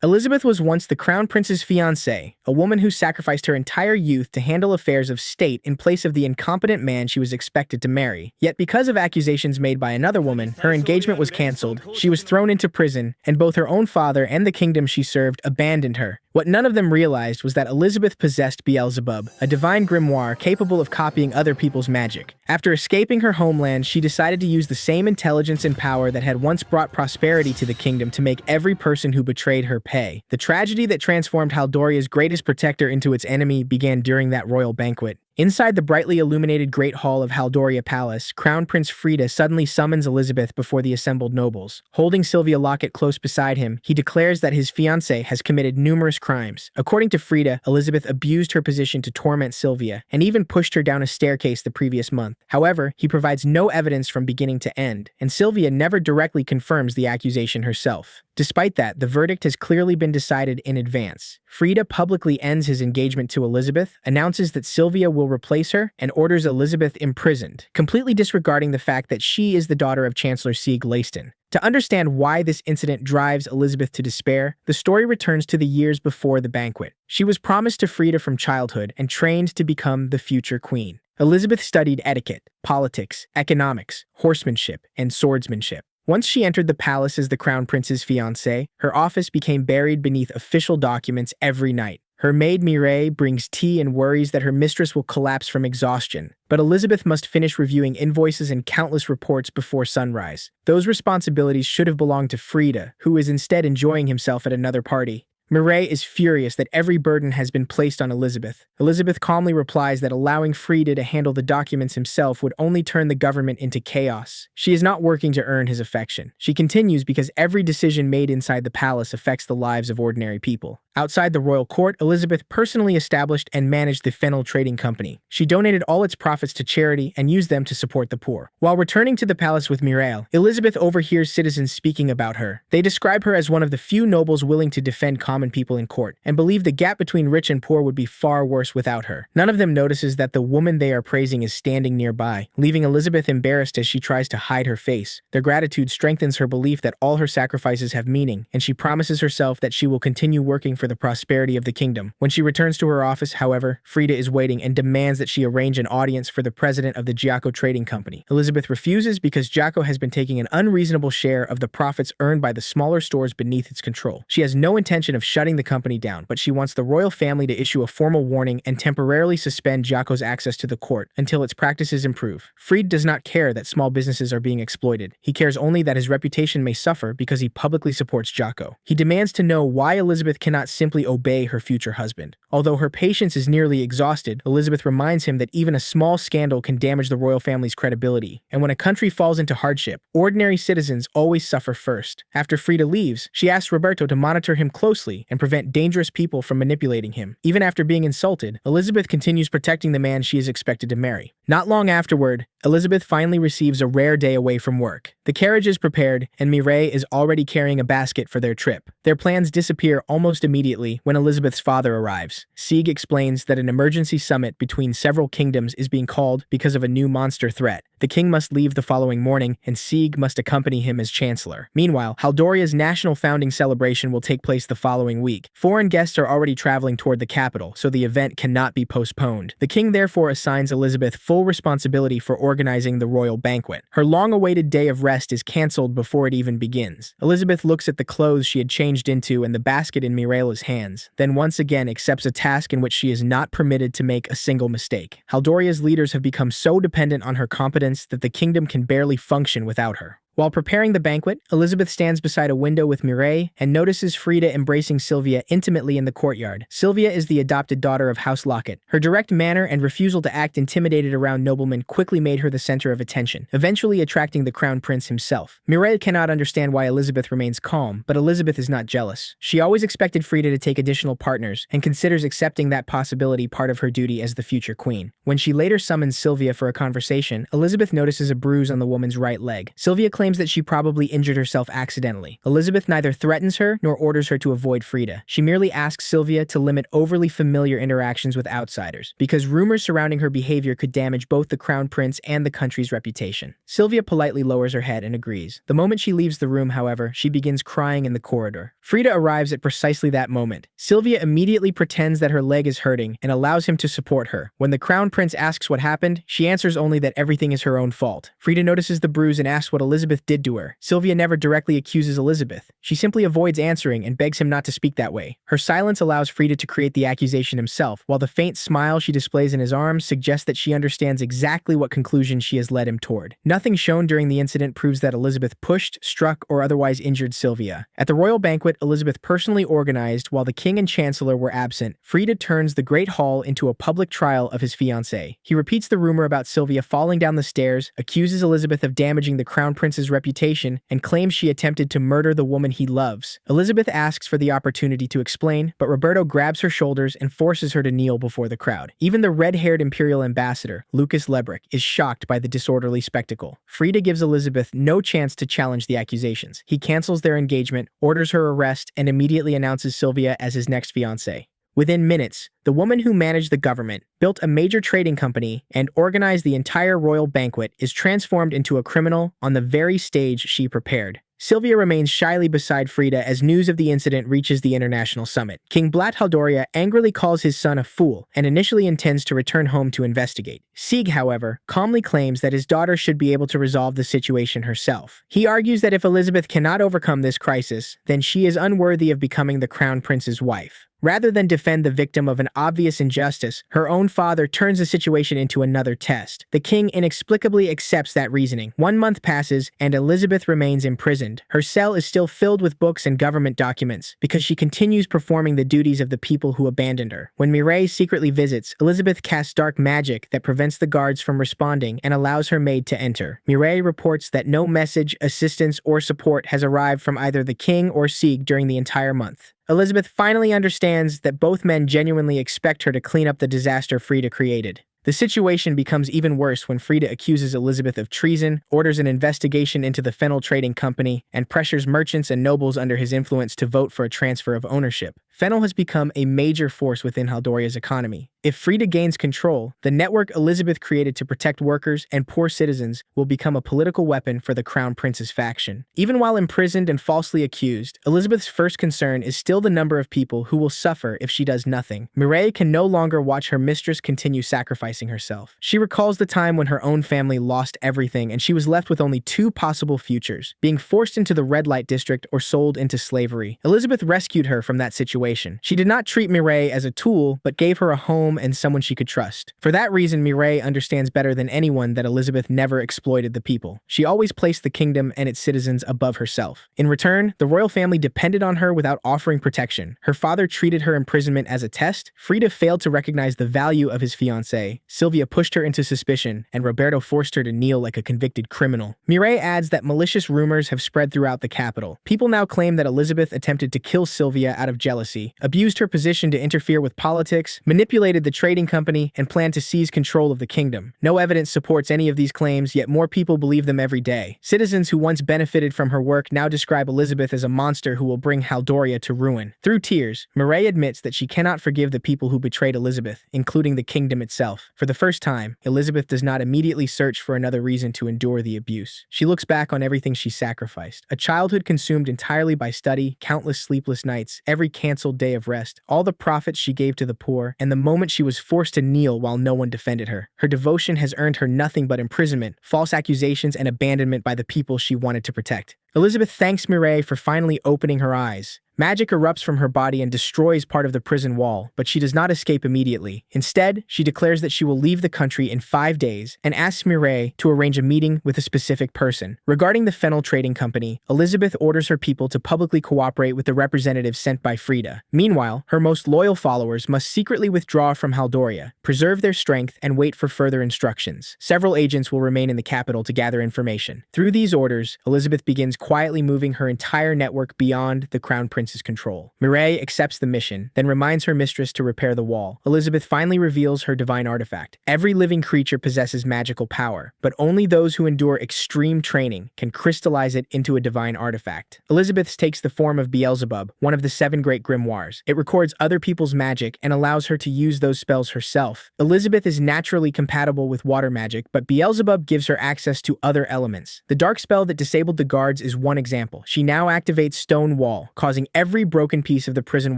Elizabeth was once the crown prince's fiancée, a woman who sacrificed her entire youth to handle affairs of state in place of the incompetent man she was expected to marry. Yet because of accusations made by another woman, her engagement was cancelled, she was thrown into prison, and both her own father and the kingdom she served abandoned her. What none of them realized was that Elizabeth possessed Beelzebub, a divine grimoire capable of copying other people's magic. After escaping her homeland, she decided to use the same intelligence and power that had once brought prosperity to the kingdom to make every person who betrayed her pay. The tragedy that transformed Haldoria's greatest protector into its enemy began during that royal banquet. Inside the brightly illuminated Great Hall of Haldoria Palace, Crown Prince Frida suddenly summons Elizabeth before the assembled nobles. Holding Sylvia Locket close beside him, he declares that his fiancée has committed numerous crimes. According to Frida, Elizabeth abused her position to torment Sylvia, and even pushed her down a staircase the previous month. However, he provides no evidence from beginning to end, and Sylvia never directly confirms the accusation herself. Despite that, the verdict has clearly been decided in advance. Frida publicly ends his engagement to Elizabeth, announces that Sylvia will replace her, and orders Elizabeth imprisoned, completely disregarding the fact that she is the daughter of Chancellor Sieg Leiston. To understand why this incident drives Elizabeth to despair, the story returns to the years before the banquet. She was promised to Frida from childhood and trained to become the future queen. Elizabeth studied etiquette, politics, economics, horsemanship, and swordsmanship. Once she entered the palace as the crown prince's fiancée, her office became buried beneath official documents every night. Her maid Mireille brings tea and worries that her mistress will collapse from exhaustion. But Elizabeth must finish reviewing invoices and countless reports before sunrise. Those responsibilities should have belonged to Frida, who is instead enjoying himself at another party. Mireille is furious that every burden has been placed on Elizabeth. Elizabeth calmly replies that allowing Frida to handle the documents himself would only turn the government into chaos. She is not working to earn his affection. She continues because every decision made inside the palace affects the lives of ordinary people. Outside the royal court, Elizabeth personally established and managed the Fennel Trading Company. She donated all its profits to charity and used them to support the poor. While returning to the palace with Mireille, Elizabeth overhears citizens speaking about her. They describe her as one of the few nobles willing to defend common people in court, and believe the gap between rich and poor would be far worse without her. None of them notices that the woman they are praising is standing nearby, leaving Elizabeth embarrassed as she tries to hide her face. Their gratitude strengthens her belief that all her sacrifices have meaning, and she promises herself that she will continue working for the prosperity of the kingdom. When she returns to her office, however, Frida is waiting and demands that she arrange an audience for the president of the Giaco Trading Company. Elizabeth refuses because Giaco has been taking an unreasonable share of the profits earned by the smaller stores beneath its control. She has no intention of shutting the company down, but she wants the royal family to issue a formal warning and temporarily suspend Giaco's access to the court until its practices improve. Fried does not care that small businesses are being exploited. He cares only that his reputation may suffer because he publicly supports Giaco. He demands to know why Elizabeth cannot simply obey her future husband. Although her patience is nearly exhausted, Elizabeth reminds him that even a small scandal can damage the royal family's credibility. And when a country falls into hardship, ordinary citizens always suffer first. After Frida leaves, she asks Roberto to monitor him closely and prevent dangerous people from manipulating him. Even after being insulted, Elizabeth continues protecting the man she is expected to marry. Not long afterward, Elizabeth finally receives a rare day away from work. The carriage is prepared, and Mireille is already carrying a basket for their trip. Their plans disappear almost immediately when Elizabeth's father arrives. Sieg explains that an emergency summit between several kingdoms is being called because of a new monster threat. The king must leave the following morning, and Sieg must accompany him as chancellor. Meanwhile, Haldoria's national founding celebration will take place the following week. Foreign guests are already traveling toward the capital, so the event cannot be postponed. The king therefore assigns Elizabeth full responsibility for organizing the royal banquet. Her long-awaited day of rest is cancelled before it even begins. Elizabeth looks at the clothes she had changed into and the basket in Mireille's hands, then once again accepts a task in which she is not permitted to make a single mistake. Haldoria's leaders have become so dependent on her competence that the kingdom can barely function without her. While preparing the banquet, Elizabeth stands beside a window with Mireille and notices Frida embracing Sylvia intimately in the courtyard. Sylvia is the adopted daughter of House Locket. Her direct manner and refusal to act intimidated around noblemen quickly made her the center of attention, eventually attracting the crown prince himself. Mireille cannot understand why Elizabeth remains calm, but Elizabeth is not jealous. She always expected Frida to take additional partners and considers accepting that possibility part of her duty as the future queen. When she later summons Sylvia for a conversation, Elizabeth notices a bruise on the woman's right leg. Sylvia claims claims that she probably injured herself accidentally. Elizabeth neither threatens her nor orders her to avoid Frida. She merely asks Sylvia to limit overly familiar interactions with outsiders, because rumors surrounding her behavior could damage both the crown prince and the country's reputation. Sylvia politely lowers her head and agrees. The moment she leaves the room, however, she begins crying in the corridor. Frida arrives at precisely that moment. Sylvia immediately pretends that her leg is hurting and allows him to support her. When the crown prince asks what happened, she answers only that everything is her own fault. Frida notices the bruise and asks what Elizabeth did to her. Sylvia never directly accuses Elizabeth. She simply avoids answering and begs him not to speak that way. Her silence allows Frida to create the accusation himself, while the faint smile she displays in his arms suggests that she understands exactly what conclusion she has led him toward. Nothing shown during the incident proves that Elizabeth pushed, struck, or otherwise injured Sylvia. At the royal banquet Elizabeth personally organized while the king and chancellor were absent, Frida turns the great hall into a public trial of his fiancée. He repeats the rumor about Sylvia falling down the stairs, accuses Elizabeth of damaging the crown prince's reputation, and claims she attempted to murder the woman he loves. Elizabeth asks for the opportunity to explain, but Roberto grabs her shoulders and forces her to kneel before the crowd. Even the red-haired imperial ambassador, Lucas Lebrick, is shocked by the disorderly spectacle. Frida gives Elizabeth no chance to challenge the accusations. He cancels their engagement, orders her arrest, and immediately announces Sylvia as his next fiancée. Within minutes, the woman who managed the government, built a major trading company, and organized the entire royal banquet is transformed into a criminal on the very stage she prepared. Sylvia remains shyly beside Frida as news of the incident reaches the international summit. King Blat Haldoria angrily calls his son a fool and initially intends to return home to investigate. Sieg, however, calmly claims that his daughter should be able to resolve the situation herself. He argues that if Elizabeth cannot overcome this crisis, then she is unworthy of becoming the crown prince's wife. Rather than defend the victim of an obvious injustice, her own father turns the situation into another test. The king inexplicably accepts that reasoning. 1 month passes, and Elizabeth remains imprisoned. Her cell is still filled with books and government documents, because she continues performing the duties of the people who abandoned her. When Mireille secretly visits, Elizabeth casts dark magic that prevents the guards from responding and allows her maid to enter. Mireille reports that no message, assistance, or support has arrived from either the king or Sieg during the entire month. Elizabeth finally understands that both men genuinely expect her to clean up the disaster Frida created. The situation becomes even worse when Frida accuses Elizabeth of treason, orders an investigation into the fennel trading company, and pressures merchants and nobles under his influence to vote for a transfer of ownership. Fennel has become a major force within Haldoria's economy. If Frida gains control, the network Elizabeth created to protect workers and poor citizens will become a political weapon for the crown prince's faction. Even while imprisoned and falsely accused, Elizabeth's first concern is still the number of people who will suffer if she does nothing. Mireille can no longer watch her mistress continue sacrificing herself. She recalls the time when her own family lost everything and she was left with only 2 possible futures: being forced into the red light district or sold into slavery. Elizabeth rescued her from that situation. She did not treat Mireille as a tool, but gave her a home and someone she could trust. For that reason, Mireille understands better than anyone that Elizabeth never exploited the people. She always placed the kingdom and its citizens above herself. In return, the royal family depended on her without offering protection. Her father treated her imprisonment as a test. Frida failed to recognize the value of his fiancée. Sylvia pushed her into suspicion, and Roberto forced her to kneel like a convicted criminal. Mireille adds that malicious rumors have spread throughout the capital. People now claim that Elizabeth attempted to kill Sylvia out of jealousy, abused her position to interfere with politics, manipulated the trading company, and planned to seize control of the kingdom. No evidence supports any of these claims, yet more people believe them every day. Citizens who once benefited from her work now describe Elizabeth as a monster who will bring Haldoria to ruin. Through tears, Mireille admits that she cannot forgive the people who betrayed Elizabeth, including the kingdom itself. For the first time, Elizabeth does not immediately search for another reason to endure the abuse. She looks back on everything she sacrificed. A childhood consumed entirely by study, countless sleepless nights, every canceled day of rest, all the profits she gave to the poor, and the moment she was forced to kneel while no one defended her. Her devotion has earned her nothing but imprisonment, false accusations, and abandonment by the people she wanted to protect. Elizabeth thanks Mireille for finally opening her eyes. Magic erupts from her body and destroys part of the prison wall, but she does not escape immediately. Instead, she declares that she will leave the country in 5 days and asks Mireille to arrange a meeting with a specific person. Regarding the fennel trading company, Elizabeth orders her people to publicly cooperate with the representatives sent by Frida. Meanwhile, her most loyal followers must secretly withdraw from Haldoria, preserve their strength, and wait for further instructions. Several agents will remain in the capital to gather information. Through these orders, Elizabeth begins quietly moving her entire network beyond the crown prince prince's control. Mireille accepts the mission, then reminds her mistress to repair the wall. Elizabeth finally reveals her divine artifact. Every living creature possesses magical power, but only those who endure extreme training can crystallize it into a divine artifact. Elizabeth takes the form of Beelzebub, one of the 7 great grimoires. It records other people's magic and allows her to use those spells herself. Elizabeth is naturally compatible with water magic, but Beelzebub gives her access to other elements. The dark spell that disabled the guards is one example. She now activates Stone Wall, causing every broken piece of the prison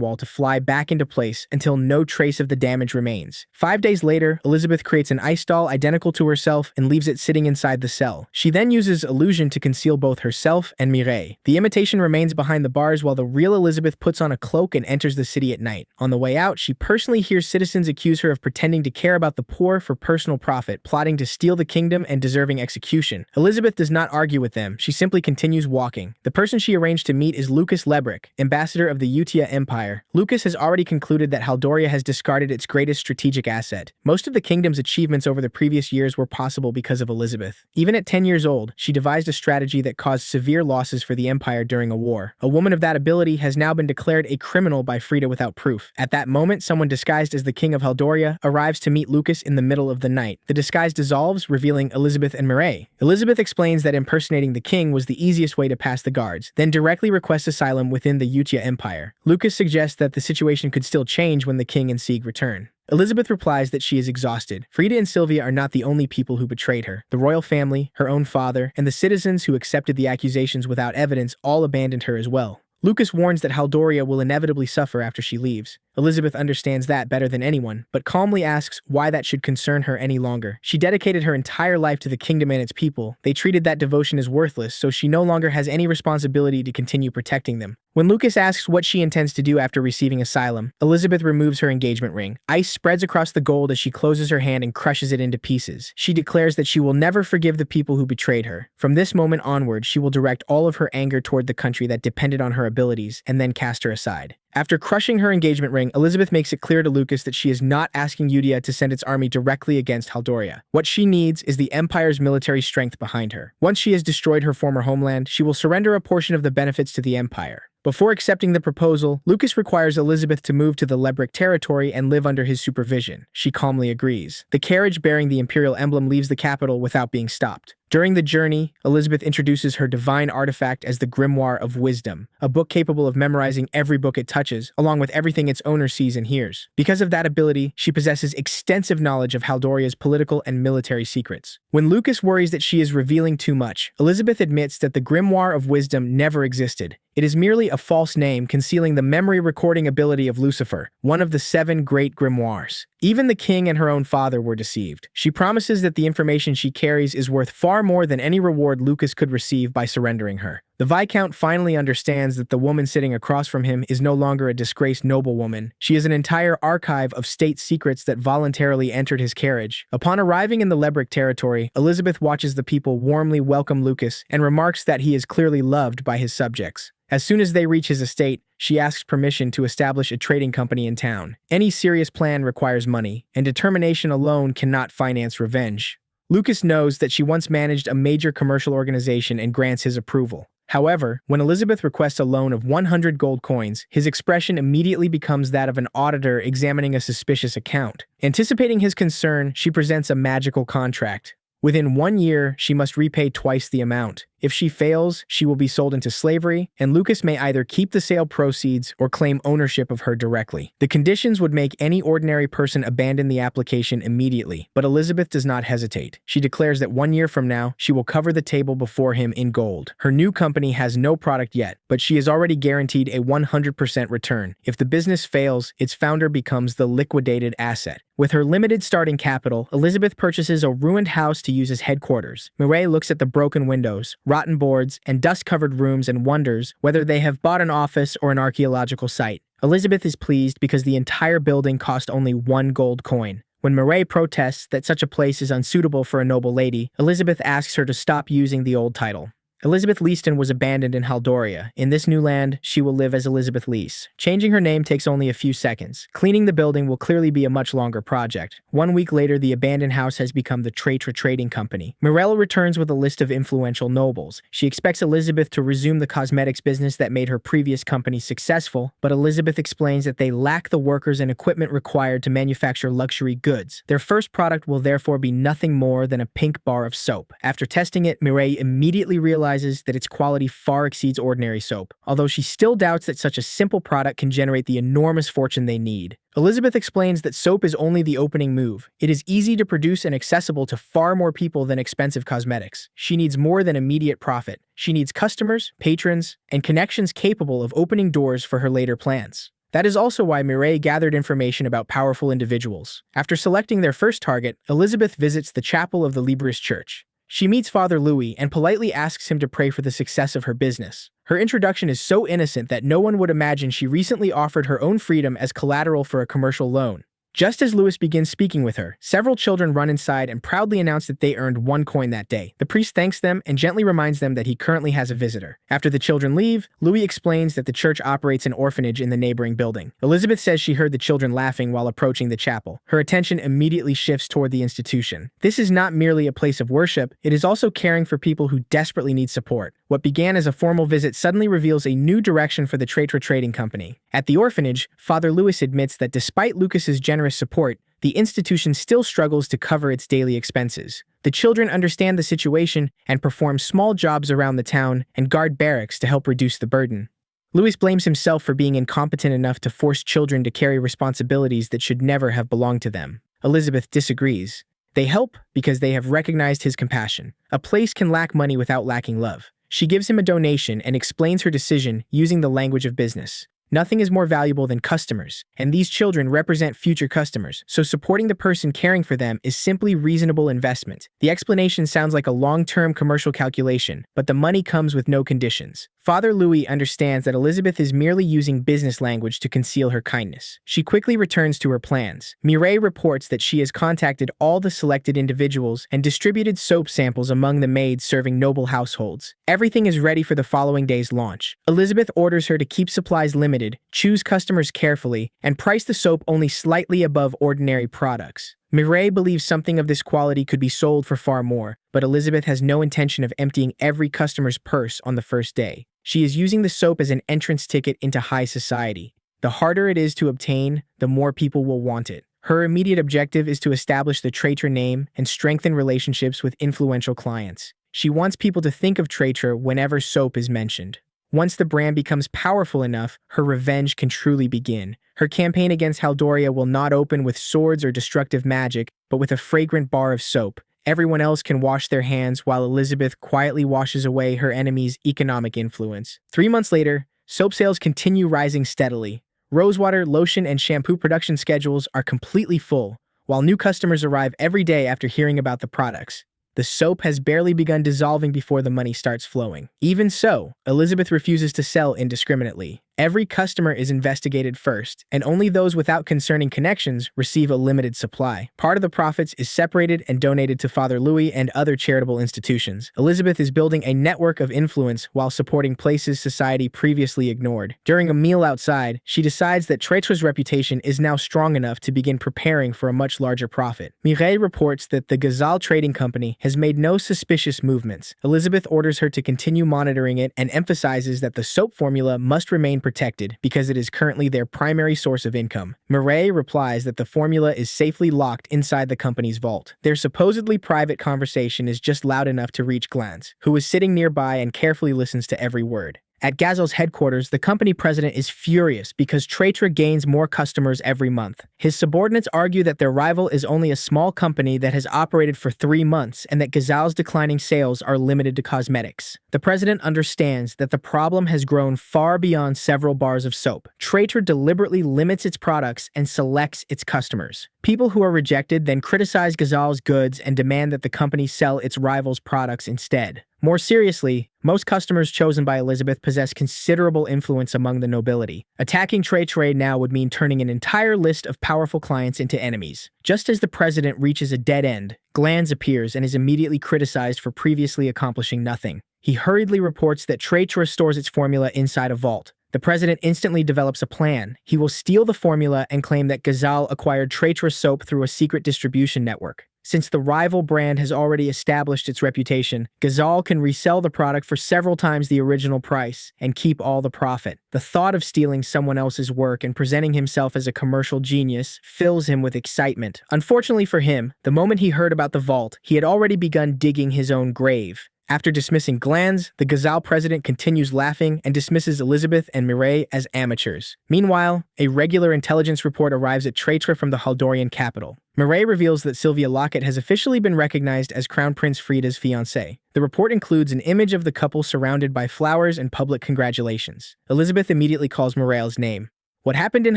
wall to fly back into place until no trace of the damage remains. 5 days later, Elizabeth creates an ice doll identical to herself and leaves it sitting inside the cell. She then uses illusion to conceal both herself and Mireille. The imitation remains behind the bars while the real Elizabeth puts on a cloak and enters the city at night. On the way out, she personally hears citizens accuse her of pretending to care about the poor for personal profit, plotting to steal the kingdom and deserving execution. Elizabeth does not argue with them, she simply continues walking. The person she arranged to meet is Lucas Lebrick, ambassador of the Utia Empire. Lucas has already concluded that Haldoria has discarded its greatest strategic asset. Most of the kingdom's achievements over the previous years were possible because of Elizabeth. Even at 10 years old, she devised a strategy that caused severe losses for the empire during a war. A woman of that ability has now been declared a criminal by Frida without proof. At that moment, someone disguised as the king of Haldoria arrives to meet Lucas in the middle of the night. The disguise dissolves, revealing Elizabeth and Mireille. Elizabeth explains that impersonating the king was the easiest way to pass the guards, then directly requests asylum within the Utia Empire. Lucas suggests that the situation could still change when the king and Sieg return. Elizabeth replies that she is exhausted. Frida and Sylvia are not the only people who betrayed her. The royal family, her own father, and the citizens who accepted the accusations without evidence all abandoned her as well. Lucas warns that Haldoria will inevitably suffer after she leaves. Elizabeth understands that better than anyone, but calmly asks why that should concern her any longer. She dedicated her entire life to the kingdom and its people. They treated that devotion as worthless, so she no longer has any responsibility to continue protecting them. When Lucas asks what she intends to do after receiving asylum, Elizabeth removes her engagement ring. Ice spreads across the gold as she closes her hand and crushes it into pieces. She declares that she will never forgive the people who betrayed her. From this moment onward, she will direct all of her anger toward the country that depended on her abilities, and then cast her aside. After crushing her engagement ring, Elizabeth makes it clear to Lucas that she is not asking Utia to send its army directly against Haldoria. What she needs is the Empire's military strength behind her. Once she has destroyed her former homeland, she will surrender a portion of the benefits to the Empire. Before accepting the proposal, Lucas requires Elizabeth to move to the Lebrick territory and live under his supervision. She calmly agrees. The carriage bearing the imperial emblem leaves the capital without being stopped. During the journey, Elizabeth introduces her divine artifact as the Grimoire of Wisdom, a book capable of memorizing every book it touches, along with everything its owner sees and hears. Because of that ability, she possesses extensive knowledge of Haldoria's political and military secrets. When Lucas worries that she is revealing too much, Elizabeth admits that the Grimoire of Wisdom never existed. It is merely a false name concealing the memory recording ability of Lucifer, one of the 7 great grimoires. Even the king and her own father were deceived. She promises that the information she carries is worth far more than any reward Lucas could receive by surrendering her. The Viscount finally understands that the woman sitting across from him is no longer a disgraced noblewoman. She is an entire archive of state secrets that voluntarily entered his carriage. Upon arriving in the Lebrick territory, Elizabeth watches the people warmly welcome Lucas and remarks that he is clearly loved by his subjects. As soon as they reach his estate, she asks permission to establish a trading company in town. Any serious plan requires money, and determination alone cannot finance revenge. Lucas knows that she once managed a major commercial organization and grants his approval. However, when Elizabeth requests a loan of 100 gold coins, his expression immediately becomes that of an auditor examining a suspicious account. Anticipating his concern, she presents a magical contract. Within 1 year, she must repay twice the amount. If she fails, she will be sold into slavery, and Lucas may either keep the sale proceeds or claim ownership of her directly. The conditions would make any ordinary person abandon the application immediately, but Elizabeth does not hesitate. She declares that 1 year from now, she will cover the table before him in gold. Her new company has no product yet, but she is already guaranteed a 100% return. If the business fails, its founder becomes the liquidated asset. With her limited starting capital, Elizabeth purchases a ruined house to use as headquarters. Mireille looks at the broken windows, rotten boards, and dust-covered rooms and wonders whether they have bought an office or an archaeological site. Elizabeth is pleased because the entire building cost only 1 gold coin. When Mireille protests that such a place is unsuitable for a noble lady, Elizabeth asks her to stop using the old title. Elizabeth Leaston was abandoned in Haldoria. In this new land, she will live as Elizabeth Lease. Changing her name takes only a few seconds. Cleaning the building will clearly be a much longer project. 1 week later, the abandoned house has become the Traitor Trading Company. Mirella returns with a list of influential nobles. She expects Elizabeth to resume the cosmetics business that made her previous company successful, but Elizabeth explains that they lack the workers and equipment required to manufacture luxury goods. Their first product will therefore be nothing more than a pink bar of soap. After testing it, Mireille immediately realizes that its quality far exceeds ordinary soap, although she still doubts that such a simple product can generate the enormous fortune they need. Elizabeth explains that soap is only the opening move. It is easy to produce and accessible to far more people than expensive cosmetics. She needs more than immediate profit. She needs customers, patrons, and connections capable of opening doors for her later plans. That is also why Mireille gathered information about powerful individuals. After selecting their first target, Elizabeth visits the chapel of the Libris Church. She meets Father Louis and politely asks him to pray for the success of her business. Her introduction is so innocent that no one would imagine she recently offered her own freedom as collateral for a commercial loan. Just as Louis begins speaking with her, several children run inside and proudly announce that they earned 1 coin that day. The priest thanks them and gently reminds them that he currently has a visitor. After the children leave, Louis explains that the church operates an orphanage in the neighboring building. Elizabeth says she heard the children laughing while approaching the chapel. Her attention immediately shifts toward the institution. This is not merely a place of worship, it is also caring for people who desperately need support. What began as a formal visit suddenly reveals a new direction for the Traitor Trading Company. At the orphanage, Father Louis admits that despite Lucas's generous support, the institution still struggles to cover its daily expenses. The children understand the situation and perform small jobs around the town and guard barracks to help reduce the burden. Louis blames himself for being incompetent enough to force children to carry responsibilities that should never have belonged to them. Elizabeth disagrees. They help because they have recognized his compassion. A place can lack money without lacking love. She gives him a donation and explains her decision using the language of business. Nothing is more valuable than customers, and these children represent future customers, so supporting the person caring for them is simply reasonable investment. The explanation sounds like a long-term commercial calculation, but the money comes with no conditions. Father Louis understands that Elizabeth is merely using business language to conceal her kindness. She quickly returns to her plans. Mireille reports that she has contacted all the selected individuals and distributed soap samples among the maids serving noble households. Everything is ready for the following day's launch. Elizabeth orders her to keep supplies limited, choose customers carefully, and price the soap only slightly above ordinary products. Mireille believes something of this quality could be sold for far more, but Elizabeth has no intention of emptying every customer's purse on the first day. She is using the soap as an entrance ticket into high society. The harder it is to obtain, the more people will want it. Her immediate objective is to establish the Traitor name and strengthen relationships with influential clients. She wants people to think of Traitor whenever soap is mentioned. Once the brand becomes powerful enough, her revenge can truly begin. Her campaign against Haldoria will not open with swords or destructive magic, but with a fragrant bar of soap. Everyone else can wash their hands while Elizabeth quietly washes away her enemy's economic influence. 3 months later, soap sales continue rising steadily. Rosewater, lotion, and shampoo production schedules are completely full, while new customers arrive every day after hearing about the products. The soap has barely begun dissolving before the money starts flowing. Even so, Elizabeth refuses to sell indiscriminately. Every customer is investigated first, and only those without concerning connections receive a limited supply. Part of the profits is separated and donated to Father Louis and other charitable institutions. Elizabeth is building a network of influence while supporting places society previously ignored. During a meal outside, she decides that Traitor's reputation is now strong enough to begin preparing for a much larger profit. Mireille reports that the Gazal Trading Company has made no suspicious movements. Elizabeth orders her to continue monitoring it and emphasizes that the soap formula must remain protected because it is currently their primary source of income. Mireille replies that the formula is safely locked inside the company's vault. Their supposedly private conversation is just loud enough to reach Glantz, who is sitting nearby and carefully listens to every word. At Gazal's headquarters, the company president is furious because Traitor gains more customers every month. His subordinates argue that their rival is only a small company that has operated for 3 months and that Gazal's declining sales are limited to cosmetics. The president understands that the problem has grown far beyond several bars of soap. Traitor deliberately limits its products and selects its customers. People who are rejected then criticize Gazal's goods and demand that the company sell its rivals' products instead. More seriously, most customers chosen by Elizabeth possess considerable influence among the nobility. Attacking Traitor now would mean turning an entire list of powerful clients into enemies. Just as the president reaches a dead end, Glantz appears and is immediately criticized for previously accomplishing nothing. He hurriedly reports that Traitor stores its formula inside a vault. The president instantly develops a plan. He will steal the formula and claim that Ghazal acquired Traitor soap through a secret distribution network. Since the rival brand has already established its reputation, Ghazal can resell the product for several times the original price and keep all the profit. The thought of stealing someone else's work and presenting himself as a commercial genius fills him with excitement. Unfortunately for him, the moment he heard about the vault, he had already begun digging his own grave. After dismissing Glanz, the Ghazal president continues laughing and dismisses Elizabeth and Mireille as amateurs. Meanwhile, a regular intelligence report arrives at Traitor from the Haldorian capital. Mireille reveals that Sylvia Lockett has officially been recognized as Crown Prince Frida's fiancée. The report includes an image of the couple surrounded by flowers and public congratulations. Elizabeth immediately calls Mireille's name. What happened in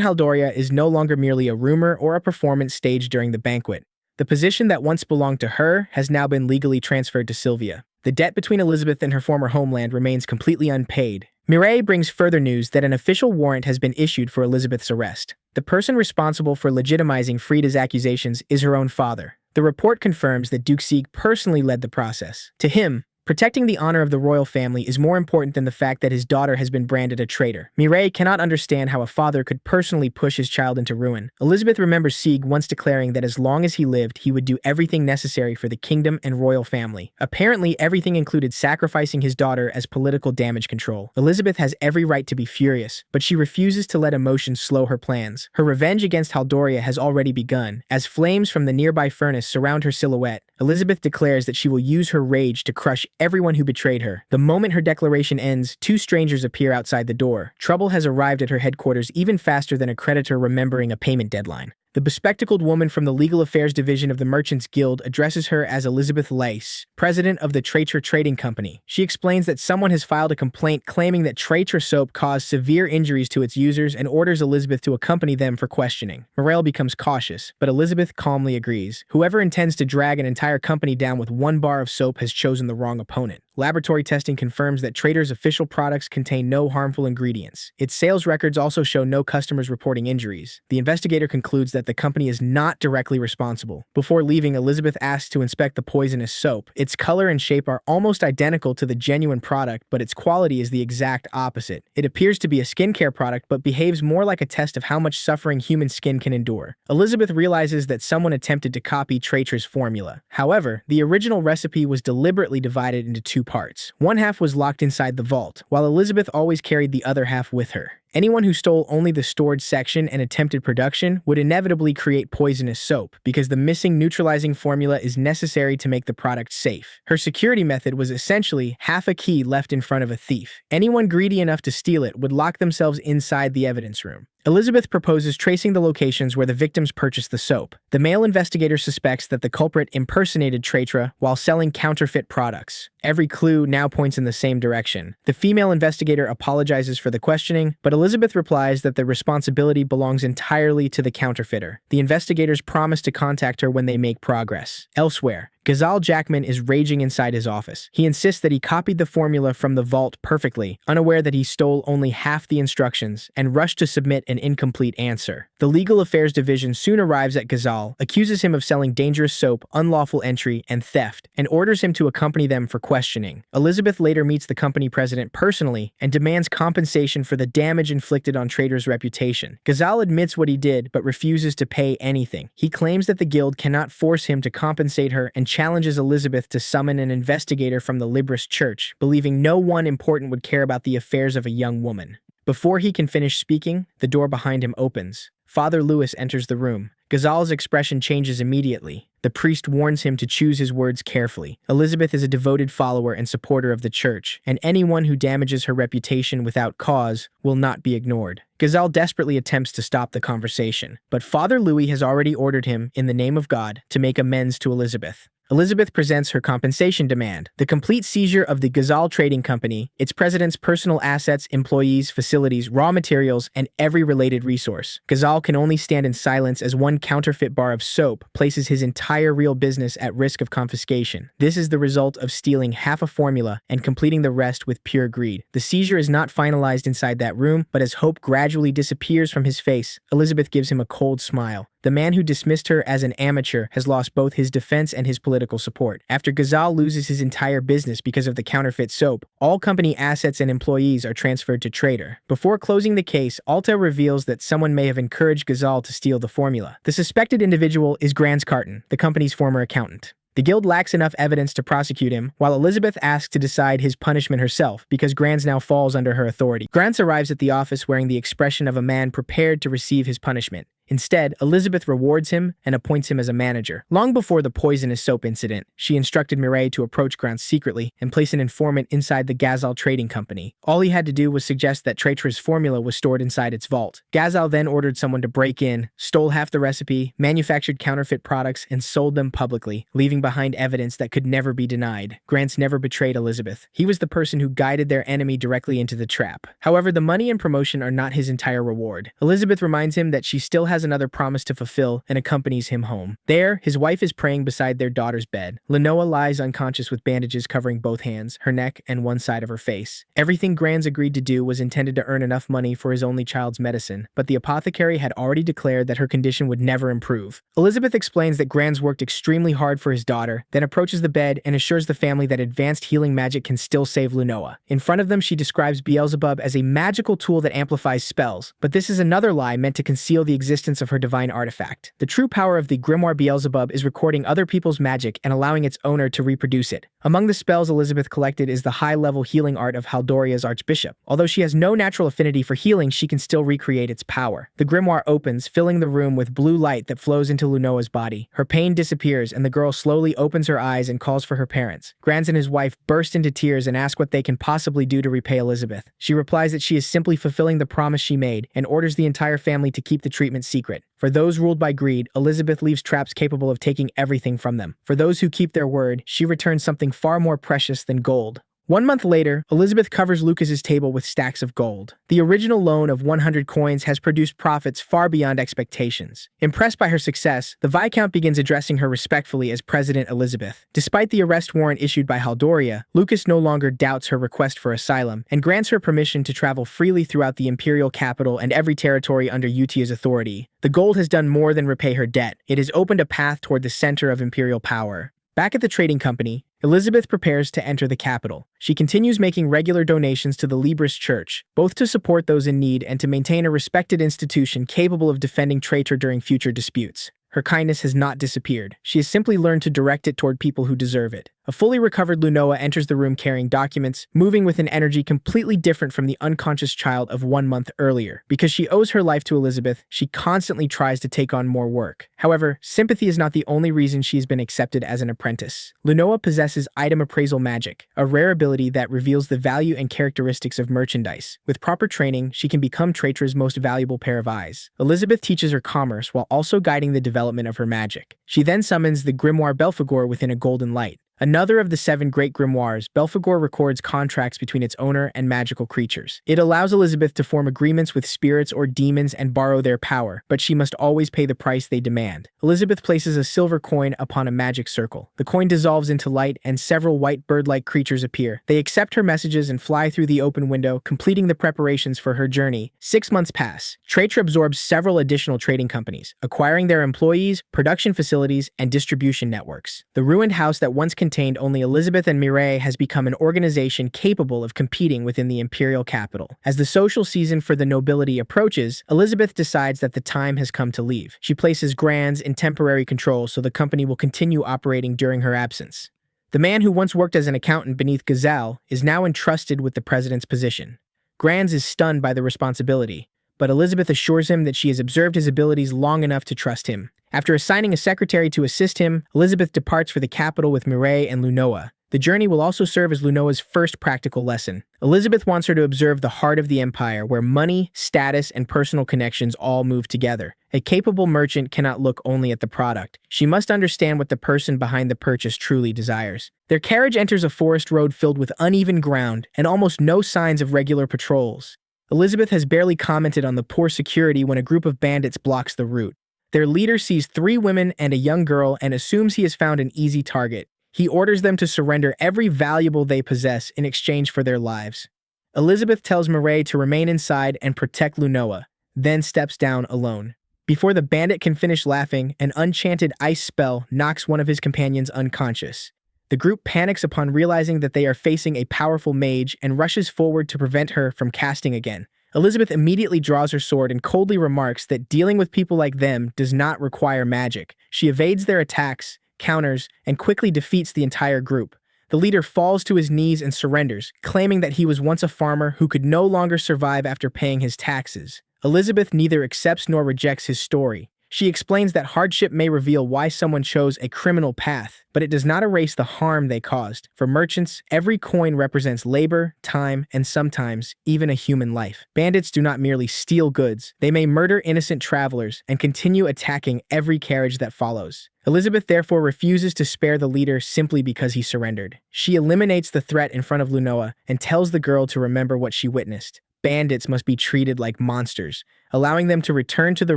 Haldoria is no longer merely a rumor or a performance staged during the banquet. The position that once belonged to her has now been legally transferred to Sylvia. The debt between Elizabeth and her former homeland remains completely unpaid. Mireille brings further news that an official warrant has been issued for Elizabeth's arrest. The person responsible for legitimizing Frida's accusations is her own father. The report confirms that Duke Sieg personally led the process. To him, protecting the honor of the royal family is more important than the fact that his daughter has been branded a traitor. Mireille cannot understand how a father could personally push his child into ruin. Elizabeth remembers Sieg once declaring that as long as he lived, he would do everything necessary for the kingdom and royal family. Apparently, everything included sacrificing his daughter as political damage control. Elizabeth has every right to be furious, but she refuses to let emotions slow her plans. Her revenge against Haldoria has already begun. As flames from the nearby furnace surround her silhouette, Elizabeth declares that she will use her rage to crush everyone who betrayed her. The moment her declaration ends, two strangers appear outside the door. Trouble has arrived at her headquarters even faster than a creditor remembering a payment deadline. The bespectacled woman from the Legal Affairs Division of the Merchants Guild addresses her as Elizabeth Lace, president of the Traitor Trading Company. She explains that someone has filed a complaint claiming that Traitor soap caused severe injuries to its users and orders Elizabeth to accompany them for questioning. Mireille becomes cautious, but Elizabeth calmly agrees. Whoever intends to drag an entire company down with one bar of soap has chosen the wrong opponent. Laboratory testing confirms that Traitor's official products contain no harmful ingredients. Its sales records also show no customers reporting injuries. The investigator concludes that the company is not directly responsible. Before leaving, Elizabeth asks to inspect the poisonous soap. Its color and shape are almost identical to the genuine product, but its quality is the exact opposite. It appears to be a skincare product, but behaves more like a test of how much suffering human skin can endure. Elizabeth realizes that someone attempted to copy Traitor's formula. However, the original recipe was deliberately divided into two parts. One half was locked inside the vault, while Elizabeth always carried the other half with her. Anyone who stole only the stored section and attempted production would inevitably create poisonous soap, because the missing neutralizing formula is necessary to make the product safe. Her security method was essentially half a key left in front of a thief. Anyone greedy enough to steal it would lock themselves inside the evidence room. Elizabeth proposes tracing the locations where the victims purchased the soap. The male investigator suspects that the culprit impersonated Traitor while selling counterfeit products. Every clue now points in the same direction. The female investigator apologizes for the questioning, but Elizabeth replies that the responsibility belongs entirely to the counterfeiter. The investigators promise to contact her when they make progress. Elsewhere, Ghazal Jackman is raging inside his office. He insists that he copied the formula from the vault perfectly, unaware that he stole only half the instructions, and rushed to submit an incomplete answer. The Legal Affairs Division soon arrives at Ghazal, accuses him of selling dangerous soap, unlawful entry, and theft, and orders him to accompany them for questioning. Elizabeth later meets the company president personally and demands compensation for the damage inflicted on Traitor's reputation. Ghazal admits what he did, but refuses to pay anything. He claims that the guild cannot force him to compensate her and challenges Elizabeth to summon an investigator from the Librist Church, believing no one important would care about the affairs of a young woman. Before he can finish speaking, the door behind him opens. Father Lewis enters the room. Ghazal's expression changes immediately. The priest warns him to choose his words carefully. Elizabeth is a devoted follower and supporter of the church, and anyone who damages her reputation without cause will not be ignored. Ghazal desperately attempts to stop the conversation, but Father Louis has already ordered him, in the name of God, to make amends to Elizabeth. Elizabeth presents her compensation demand: the complete seizure of the Ghazal Trading Company, its president's personal assets, employees, facilities, raw materials, and every related resource. Ghazal can only stand in silence as one counterfeit bar of soap places his entire real business at risk of confiscation. This is the result of stealing half a formula and completing the rest with pure greed. The seizure is not finalized inside that room, but as hope gradually disappears from his face, Elizabeth gives him a cold smile. The man who dismissed her as an amateur has lost both his defense and his political support. After Ghazal loses his entire business because of the counterfeit soap, all company assets and employees are transferred to Traitor. Before closing the case, Alta reveals that someone may have encouraged Ghazal to steal the formula. The suspected individual is Grans Carton, the company's former accountant. The guild lacks enough evidence to prosecute him, while Elizabeth asks to decide his punishment herself because Grans now falls under her authority. Grans arrives at the office wearing the expression of a man prepared to receive his punishment. Instead, Elizabeth rewards him and appoints him as a manager. Long before the poisonous soap incident, she instructed Mireille to approach Grans secretly and place an informant inside the Ghazal trading company. All he had to do was suggest that Traitor's formula was stored inside its vault. Ghazal then ordered someone to break in, stole half the recipe, manufactured counterfeit products, and sold them publicly, leaving behind evidence that could never be denied. Grans never betrayed Elizabeth. He was the person who guided their enemy directly into the trap. However, the money and promotion are not his entire reward. Elizabeth reminds him that she still has another promise to fulfill and accompanies him home. There, his wife is praying beside their daughter's bed. Lenoa lies unconscious with bandages covering both hands, her neck, and one side of her face. Everything Grans agreed to do was intended to earn enough money for his only child's medicine, but the apothecary had already declared that her condition would never improve. Elizabeth explains that Grans worked extremely hard for his daughter, then approaches the bed and assures the family that advanced healing magic can still save Lenoa. In front of them, she describes Beelzebub as a magical tool that amplifies spells, but this is another lie meant to conceal the existence of her divine artifact. The true power of the Grimoire Beelzebub is recording other people's magic and allowing its owner to reproduce it. Among the spells Elizabeth collected is the high-level healing art of Haldoria's Archbishop. Although she has no natural affinity for healing, she can still recreate its power. The grimoire opens, filling the room with blue light that flows into Lenoa's body. Her pain disappears, and the girl slowly opens her eyes and calls for her parents. Grans and his wife burst into tears and ask what they can possibly do to repay Elizabeth. She replies that she is simply fulfilling the promise she made and orders the entire family to keep the treatment secret. For those ruled by greed, Elizabeth leaves traps capable of taking everything from them. For those who keep their word, she returns something far more precious than gold. 1 month later, Elizabeth covers Lucas's table with stacks of gold. The original loan of 100 coins has produced profits far beyond expectations. Impressed by her success, the Viscount begins addressing her respectfully as President Elizabeth. Despite the arrest warrant issued by Haldoria, Lucas no longer doubts her request for asylum and grants her permission to travel freely throughout the imperial capital and every territory under Utia's authority. The gold has done more than repay her debt. It has opened a path toward the center of imperial power. Back at the trading company, Elizabeth prepares to enter the capital. She continues making regular donations to the Librist Church, both to support those in need and to maintain a respected institution capable of defending Traitor during future disputes. Her kindness has not disappeared. She has simply learned to direct it toward people who deserve it. A fully recovered Lenoa enters the room carrying documents, moving with an energy completely different from the unconscious child of 1 month earlier. Because she owes her life to Elizabeth, she constantly tries to take on more work. However, sympathy is not the only reason she has been accepted as an apprentice. Lenoa possesses item appraisal magic, a rare ability that reveals the value and characteristics of merchandise. With proper training, she can become Traitor's most valuable pair of eyes. Elizabeth teaches her commerce while also guiding the development of her magic. She then summons the Grimoire Belphegor within a golden light. Another of the 7 great grimoires, Belphegor records contracts between its owner and magical creatures. It allows Elizabeth to form agreements with spirits or demons and borrow their power, but she must always pay the price they demand. Elizabeth places a silver coin upon a magic circle. The coin dissolves into light and several white bird-like creatures appear. They accept her messages and fly through the open window, completing the preparations for her journey. 6 months pass. Traitor absorbs several additional trading companies, acquiring their employees, production facilities, and distribution networks. The ruined house that once contained only Elizabeth and Mireille has become an organization capable of competing within the imperial capital. As the social season for the nobility approaches, Elizabeth decides that the time has come to leave. She places Grans in temporary control so the company will continue operating during her absence. The man who once worked as an accountant beneath Ghazal is now entrusted with the president's position. Grans is stunned by the responsibility, but Elizabeth assures him that she has observed his abilities long enough to trust him. After assigning a secretary to assist him, Elizabeth departs for the capital with Mireille and Lenoa. The journey will also serve as Lunoa's first practical lesson. Elizabeth wants her to observe the heart of the empire, where money, status, and personal connections all move together. A capable merchant cannot look only at the product. She must understand what the person behind the purchase truly desires. Their carriage enters a forest road filled with uneven ground and almost no signs of regular patrols. Elizabeth has barely commented on the poor security when a group of bandits blocks the route. Their leader sees 3 women and a young girl and assumes he has found an easy target. He orders them to surrender every valuable they possess in exchange for their lives. Elizabeth tells Mireille to remain inside and protect Lenoa, then steps down alone. Before the bandit can finish laughing, an enchanted ice spell knocks one of his companions unconscious. The group panics upon realizing that they are facing a powerful mage and rushes forward to prevent her from casting again. Elizabeth immediately draws her sword and coldly remarks that dealing with people like them does not require magic. She evades their attacks, counters, and quickly defeats the entire group. The leader falls to his knees and surrenders, claiming that he was once a farmer who could no longer survive after paying his taxes. Elizabeth neither accepts nor rejects his story. She explains that hardship may reveal why someone chose a criminal path, but it does not erase the harm they caused. For merchants, every coin represents labor, time, and sometimes even a human life. Bandits do not merely steal goods, they may murder innocent travelers and continue attacking every carriage that follows. Elizabeth therefore refuses to spare the leader simply because he surrendered. She eliminates the threat in front of Lunoa and tells the girl to remember what she witnessed. Bandits must be treated like monsters. Allowing them to return to the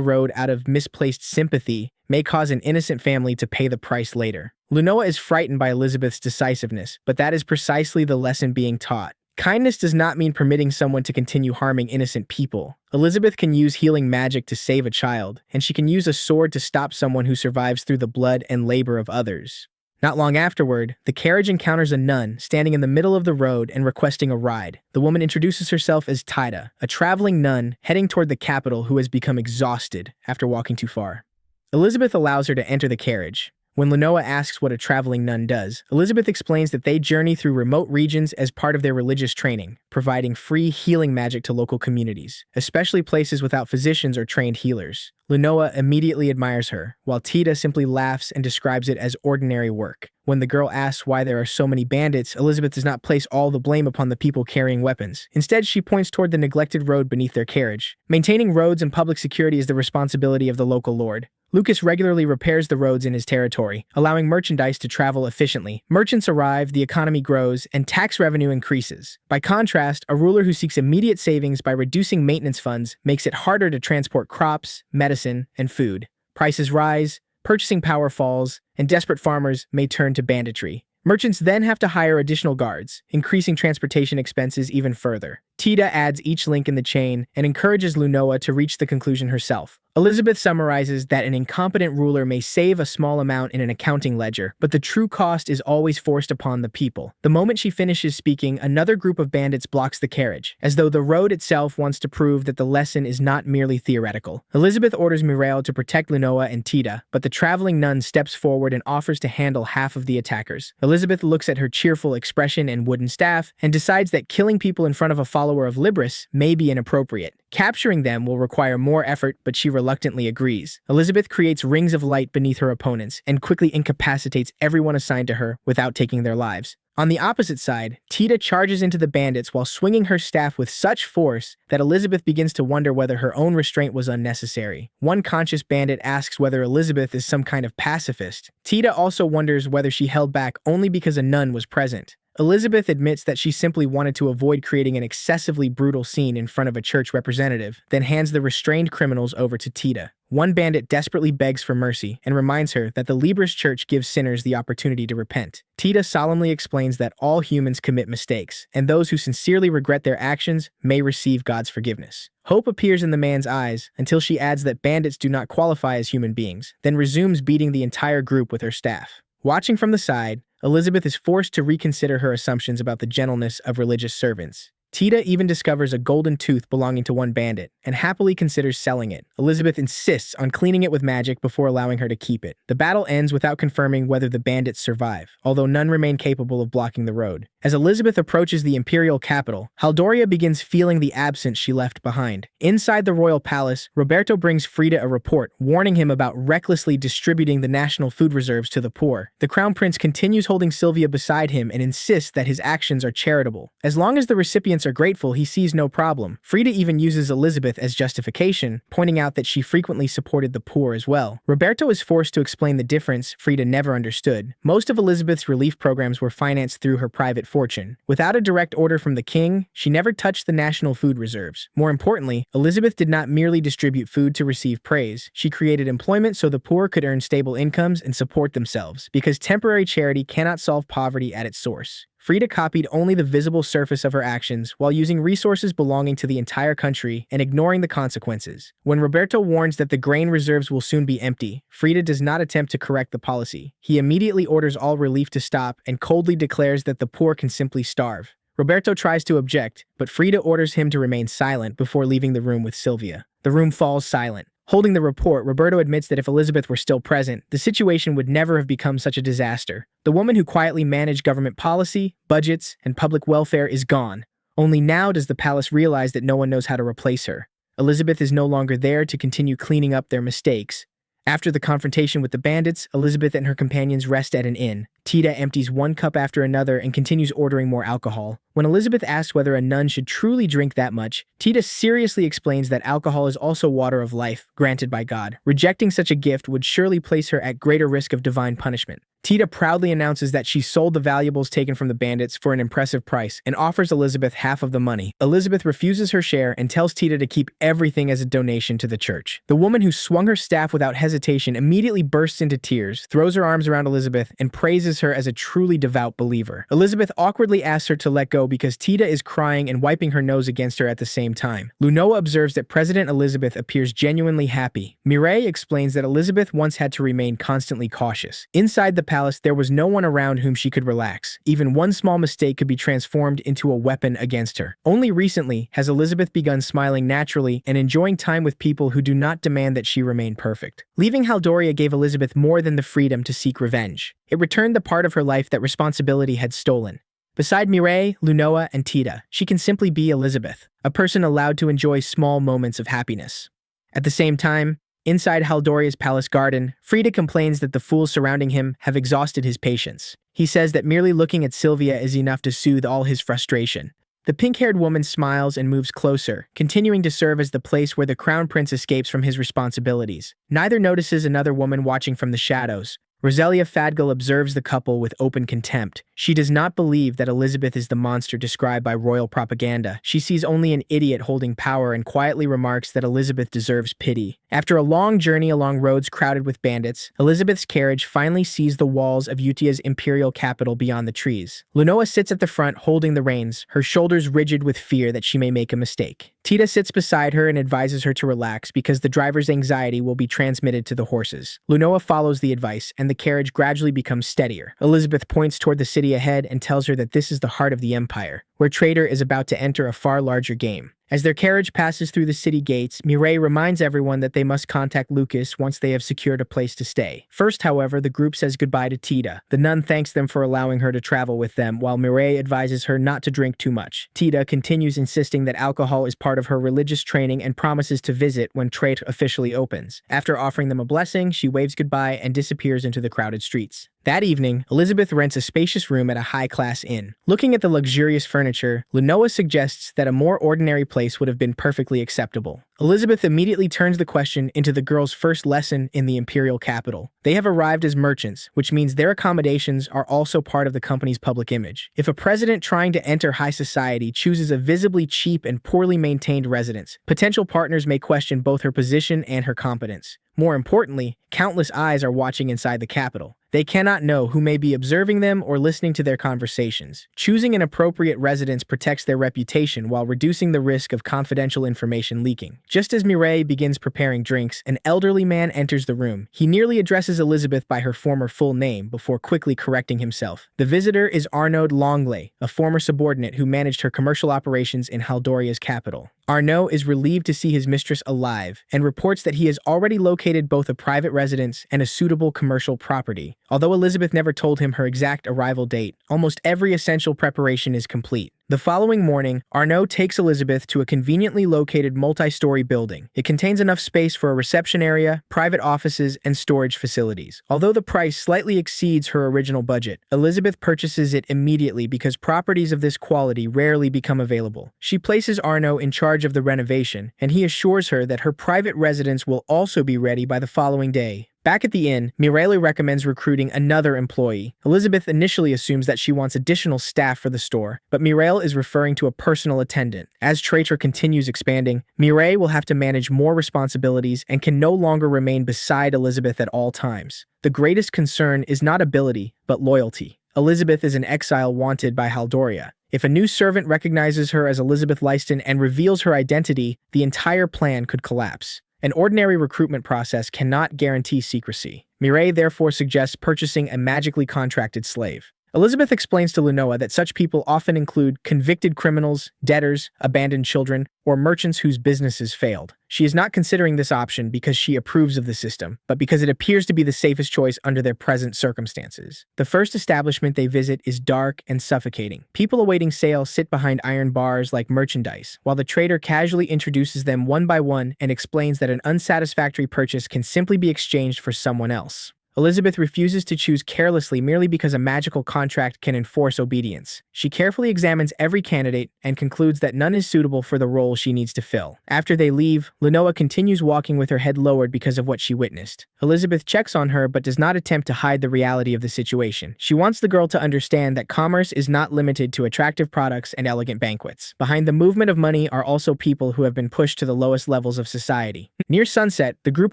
road out of misplaced sympathy may cause an innocent family to pay the price later. Lunoa is frightened by Elizabeth's decisiveness, but that is precisely the lesson being taught. Kindness does not mean permitting someone to continue harming innocent people. Elizabeth can use healing magic to save a child, and she can use a sword to stop someone who survives through the blood and labor of others. Not long afterward, the carriage encounters a nun standing in the middle of the road and requesting a ride. The woman introduces herself as Tida, a traveling nun heading toward the capital who has become exhausted after walking too far. Elizabeth allows her to enter the carriage. When Lunoa asks what a traveling nun does, Elizabeth explains that they journey through remote regions as part of their religious training, providing free healing magic to local communities, especially places without physicians or trained healers. Lunoa immediately admires her, while Tida simply laughs and describes it as ordinary work. When the girl asks why there are so many bandits, Elizabeth does not place all the blame upon the people carrying weapons. Instead, she points toward the neglected road beneath their carriage. Maintaining roads and public security is the responsibility of the local lord. Lucas regularly repairs the roads in his territory, allowing merchandise to travel efficiently. Merchants arrive, the economy grows, and tax revenue increases. By contrast, a ruler who seeks immediate savings by reducing maintenance funds makes it harder to transport crops, medicine, and food. Prices rise, purchasing power falls, and desperate farmers may turn to banditry. Merchants then have to hire additional guards, increasing transportation expenses even further. Tida adds each link in the chain and encourages Lunoa to reach the conclusion herself. Elizabeth summarizes that an incompetent ruler may save a small amount in an accounting ledger, but the true cost is always forced upon the people. The moment she finishes speaking, another group of bandits blocks the carriage, as though the road itself wants to prove that the lesson is not merely theoretical. Elizabeth orders Mireille to protect Lunoa and Tida, but the traveling nun steps forward and offers to handle half of the attackers. Elizabeth looks at her cheerful expression and wooden staff and decides that killing people in front of a follower of Libris may be inappropriate. Capturing them will require more effort, but she reluctantly agrees. Elizabeth creates rings of light beneath her opponents and quickly incapacitates everyone assigned to her without taking their lives. On the opposite side, Tida charges into the bandits while swinging her staff with such force that Elizabeth begins to wonder whether her own restraint was unnecessary. One conscious bandit asks whether Elizabeth is some kind of pacifist. Tida also wonders whether she held back only because a nun was present. Elizabeth admits that she simply wanted to avoid creating an excessively brutal scene in front of a church representative, then hands the restrained criminals over to Tida. One bandit desperately begs for mercy and reminds her that the Libris Church gives sinners the opportunity to repent. Tida solemnly explains that all humans commit mistakes, and those who sincerely regret their actions may receive God's forgiveness. Hope appears in the man's eyes until she adds that bandits do not qualify as human beings, then resumes beating the entire group with her staff. Watching from the side, Elizabeth is forced to reconsider her assumptions about the gentleness of religious servants. Tida even discovers a golden tooth belonging to one bandit and happily considers selling it. Elizabeth insists on cleaning it with magic before allowing her to keep it. The battle ends without confirming whether the bandits survive, although none remain capable of blocking the road. As Elizabeth approaches the imperial capital, Haldoria begins feeling the absence she left behind. Inside the royal palace, Roberto brings Frida a report, warning him about recklessly distributing the national food reserves to the poor. The crown prince continues holding Sylvia beside him and insists that his actions are charitable. As long as the recipients are grateful, he sees no problem. Frida even uses Elizabeth as justification, pointing out that she frequently supported the poor as well. Roberto is forced to explain the difference Frida never understood. Most of Elizabeth's relief programs were financed through her private fortune. Without a direct order from the king, she never touched the national food reserves. More importantly, Elizabeth did not merely distribute food to receive praise. She created employment so the poor could earn stable incomes and support themselves, because temporary charity cannot solve poverty at its source. Frida copied only the visible surface of her actions while using resources belonging to the entire country and ignoring the consequences. When Roberto warns that the grain reserves will soon be empty, Frida does not attempt to correct the policy. He immediately orders all relief to stop and coldly declares that the poor can simply starve. Roberto tries to object, but Frida orders him to remain silent before leaving the room with Sylvia. The room falls silent. Holding the report, Roberto admits that if Elizabeth were still present, the situation would never have become such a disaster. The woman who quietly managed government policy, budgets, and public welfare is gone. Only now does the palace realize that no one knows how to replace her. Elizabeth is no longer there to continue cleaning up their mistakes. After the confrontation with the bandits, Elizabeth and her companions rest at an inn. Tita empties one cup after another and continues ordering more alcohol. When Elizabeth asks whether a nun should truly drink that much, Tita seriously explains that alcohol is also water of life, granted by God. Rejecting such a gift would surely place her at greater risk of divine punishment. Tita proudly announces that she sold the valuables taken from the bandits for an impressive price and offers Elizabeth half of the money. Elizabeth refuses her share and tells Tita to keep everything as a donation to the church. The woman who swung her staff without hesitation immediately bursts into tears, throws her arms around Elizabeth, and praises her as a truly devout believer. Elizabeth awkwardly asks her to let go because Tita is crying and wiping her nose against her at the same time. Lunoa observes that President Elizabeth appears genuinely happy. Mireille explains that Elizabeth once had to remain constantly cautious. Inside the palace, there was no one around whom she could relax. Even one small mistake could be transformed into a weapon against her. Only recently has Elizabeth begun smiling naturally and enjoying time with people who do not demand that she remain perfect. Leaving Haldoria gave Elizabeth more than the freedom to seek revenge. It returned the part of her life that responsibility had stolen. Beside Mireille, Lunoa, and Tita, she can simply be Elizabeth, a person allowed to enjoy small moments of happiness. At the same time, inside Haldoria's palace garden, Frida complains that the fools surrounding him have exhausted his patience. He says that merely looking at Sylvia is enough to soothe all his frustration. The pink-haired woman smiles and moves closer, continuing to serve as the place where the crown prince escapes from his responsibilities. Neither notices another woman watching from the shadows. Roselia Fadgal observes the couple with open contempt. She does not believe that Elizabeth is the monster described by royal propaganda. She sees only an idiot holding power and quietly remarks that Elizabeth deserves pity. After a long journey along roads crowded with bandits, Elizabeth's carriage finally sees the walls of Utia's imperial capital beyond the trees. Lunoa sits at the front holding the reins, her shoulders rigid with fear that she may make a mistake. Tita sits beside her and advises her to relax because the driver's anxiety will be transmitted to the horses. Lunoa follows the advice, and the carriage gradually becomes steadier. Elizabeth points toward the city ahead and tells her that this is the heart of the empire, where Trader is about to enter a far larger game. As their carriage passes through the city gates, Mireille reminds everyone that they must contact Lucas once they have secured a place to stay. First, however, the group says goodbye to Tita. The nun thanks them for allowing her to travel with them, while Mireille advises her not to drink too much. Tita continues insisting that alcohol is part of her religious training and promises to visit when Trade officially opens. After offering them a blessing, she waves goodbye and disappears into the crowded streets. That evening, Elizabeth rents a spacious room at a high-class inn. Looking at the luxurious furniture, Lunoa suggests that a more ordinary place would have been perfectly acceptable. Elizabeth immediately turns the question into the girls' first lesson in the imperial capital. They have arrived as merchants, which means their accommodations are also part of the company's public image. If a president trying to enter high society chooses a visibly cheap and poorly maintained residence, potential partners may question both her position and her competence. More importantly, countless eyes are watching inside the capital. They cannot know who may be observing them or listening to their conversations. Choosing an appropriate residence protects their reputation while reducing the risk of confidential information leaking. Just as Mireille begins preparing drinks, an elderly man enters the room. He nearly addresses Elizabeth by her former full name before quickly correcting himself. The visitor is Arnaud Longley, a former subordinate who managed her commercial operations in Haldoria's capital. Arnaud is relieved to see his mistress alive and reports that he has already located both a private residence and a suitable commercial property. Although Elizabeth never told him her exact arrival date, almost every essential preparation is complete. The following morning, Arnaud takes Elizabeth to a conveniently located multi-story building. It contains enough space for a reception area, private offices, and storage facilities. Although the price slightly exceeds her original budget, Elizabeth purchases it immediately because properties of this quality rarely become available. She places Arnaud in charge of the renovation, and he assures her that her private residence will also be ready by the following day. Back at the inn, Mireille recommends recruiting another employee. Elizabeth initially assumes that she wants additional staff for the store, but Mireille is referring to a personal attendant. As Traitor continues expanding, Mireille will have to manage more responsibilities and can no longer remain beside Elizabeth at all times. The greatest concern is not ability, but loyalty. Elizabeth is an exile wanted by Haldoria. If a new servant recognizes her as Elizabeth Lyston and reveals her identity, the entire plan could collapse. An ordinary recruitment process cannot guarantee secrecy. Mireille therefore suggests purchasing a magically contracted slave. Elizabeth explains to Lunoa that such people often include convicted criminals, debtors, abandoned children, or merchants whose businesses failed. She is not considering this option because she approves of the system, but because it appears to be the safest choice under their present circumstances. The first establishment they visit is dark and suffocating. People awaiting sale sit behind iron bars like merchandise, while the trader casually introduces them one by one and explains that an unsatisfactory purchase can simply be exchanged for someone else. Elizabeth refuses to choose carelessly merely because a magical contract can enforce obedience. She carefully examines every candidate and concludes that none is suitable for the role she needs to fill. After they leave, Lunoa continues walking with her head lowered because of what she witnessed. Elizabeth checks on her but does not attempt to hide the reality of the situation. She wants the girl to understand that commerce is not limited to attractive products and elegant banquets. Behind the movement of money are also people who have been pushed to the lowest levels of society. Near sunset, the group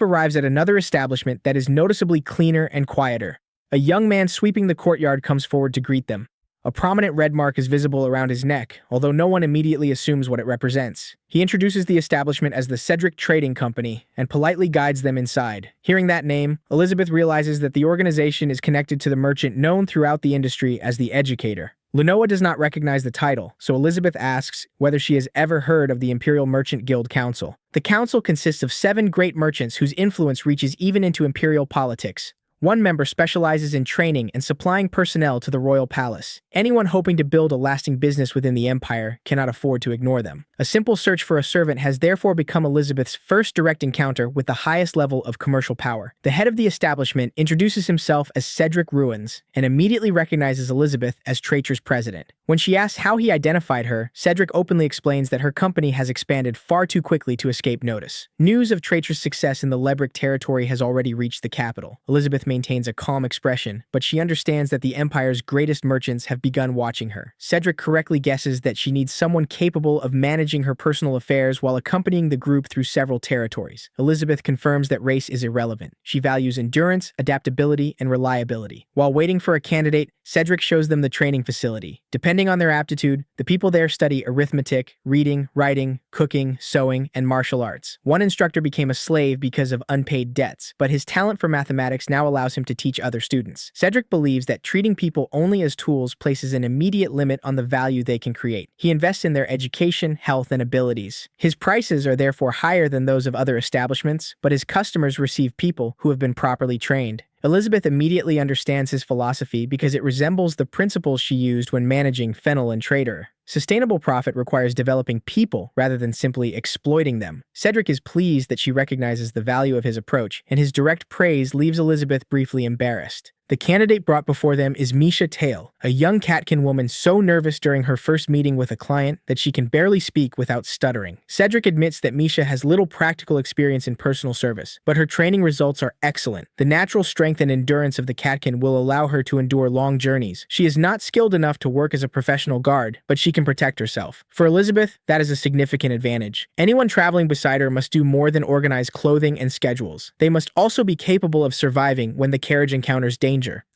arrives at another establishment that is noticeably cleaner and quieter. A young man sweeping the courtyard comes forward to greet them. A prominent red mark is visible around his neck, although no one immediately assumes what it represents. He introduces the establishment as the Cedric Trading Company and politely guides them inside. Hearing that name, Elizabeth realizes that the organization is connected to the merchant known throughout the industry as the Educator. Lunoa does not recognize the title, so Elizabeth asks whether she has ever heard of the Imperial Merchant Guild Council. The council consists of 7 great merchants whose influence reaches even into imperial politics. One member specializes in training and supplying personnel to the royal palace. Anyone hoping to build a lasting business within the empire cannot afford to ignore them. A simple search for a servant has therefore become Elizabeth's first direct encounter with the highest level of commercial power. The head of the establishment introduces himself as Cedric Ruins and immediately recognizes Elizabeth as Traiter's president. When she asks how he identified her, Cedric openly explains that her company has expanded far too quickly to escape notice. News of Traiter's success in the Lebric territory has already reached the capital. Elizabeth maintains a calm expression, but she understands that the Empire's greatest merchants have begun watching her. Cedric correctly guesses that she needs someone capable of managing her personal affairs while accompanying the group through several territories. Elizabeth confirms that race is irrelevant. She values endurance, adaptability, and reliability. While waiting for a candidate, Cedric shows them the training facility. Depending on their aptitude, the people there study arithmetic, reading, writing, cooking, sewing, and martial arts. One instructor became a slave because of unpaid debts, but his talent for mathematics now allows him to teach other students. Cedric believes that treating people only as tools places an immediate limit on the value they can create. He invests in their education, health, and abilities. His prices are therefore higher than those of other establishments, but his customers receive people who have been properly trained. Elizabeth immediately understands his philosophy because it resembles the principles she used when managing Fennel and Trader. Sustainable profit requires developing people rather than simply exploiting them. Cedric is pleased that she recognizes the value of his approach, and his direct praise leaves Elizabeth briefly embarrassed. The candidate brought before them is Misha Tail, a young catkin woman so nervous during her first meeting with a client that she can barely speak without stuttering. Cedric admits that Misha has little practical experience in personal service, but her training results are excellent. The natural strength and endurance of the catkin will allow her to endure long journeys. She is not skilled enough to work as a professional guard, but she can protect herself. For Elizabeth, that is a significant advantage. Anyone traveling beside her must do more than organize clothing and schedules. They must also be capable of surviving when the carriage encounters danger.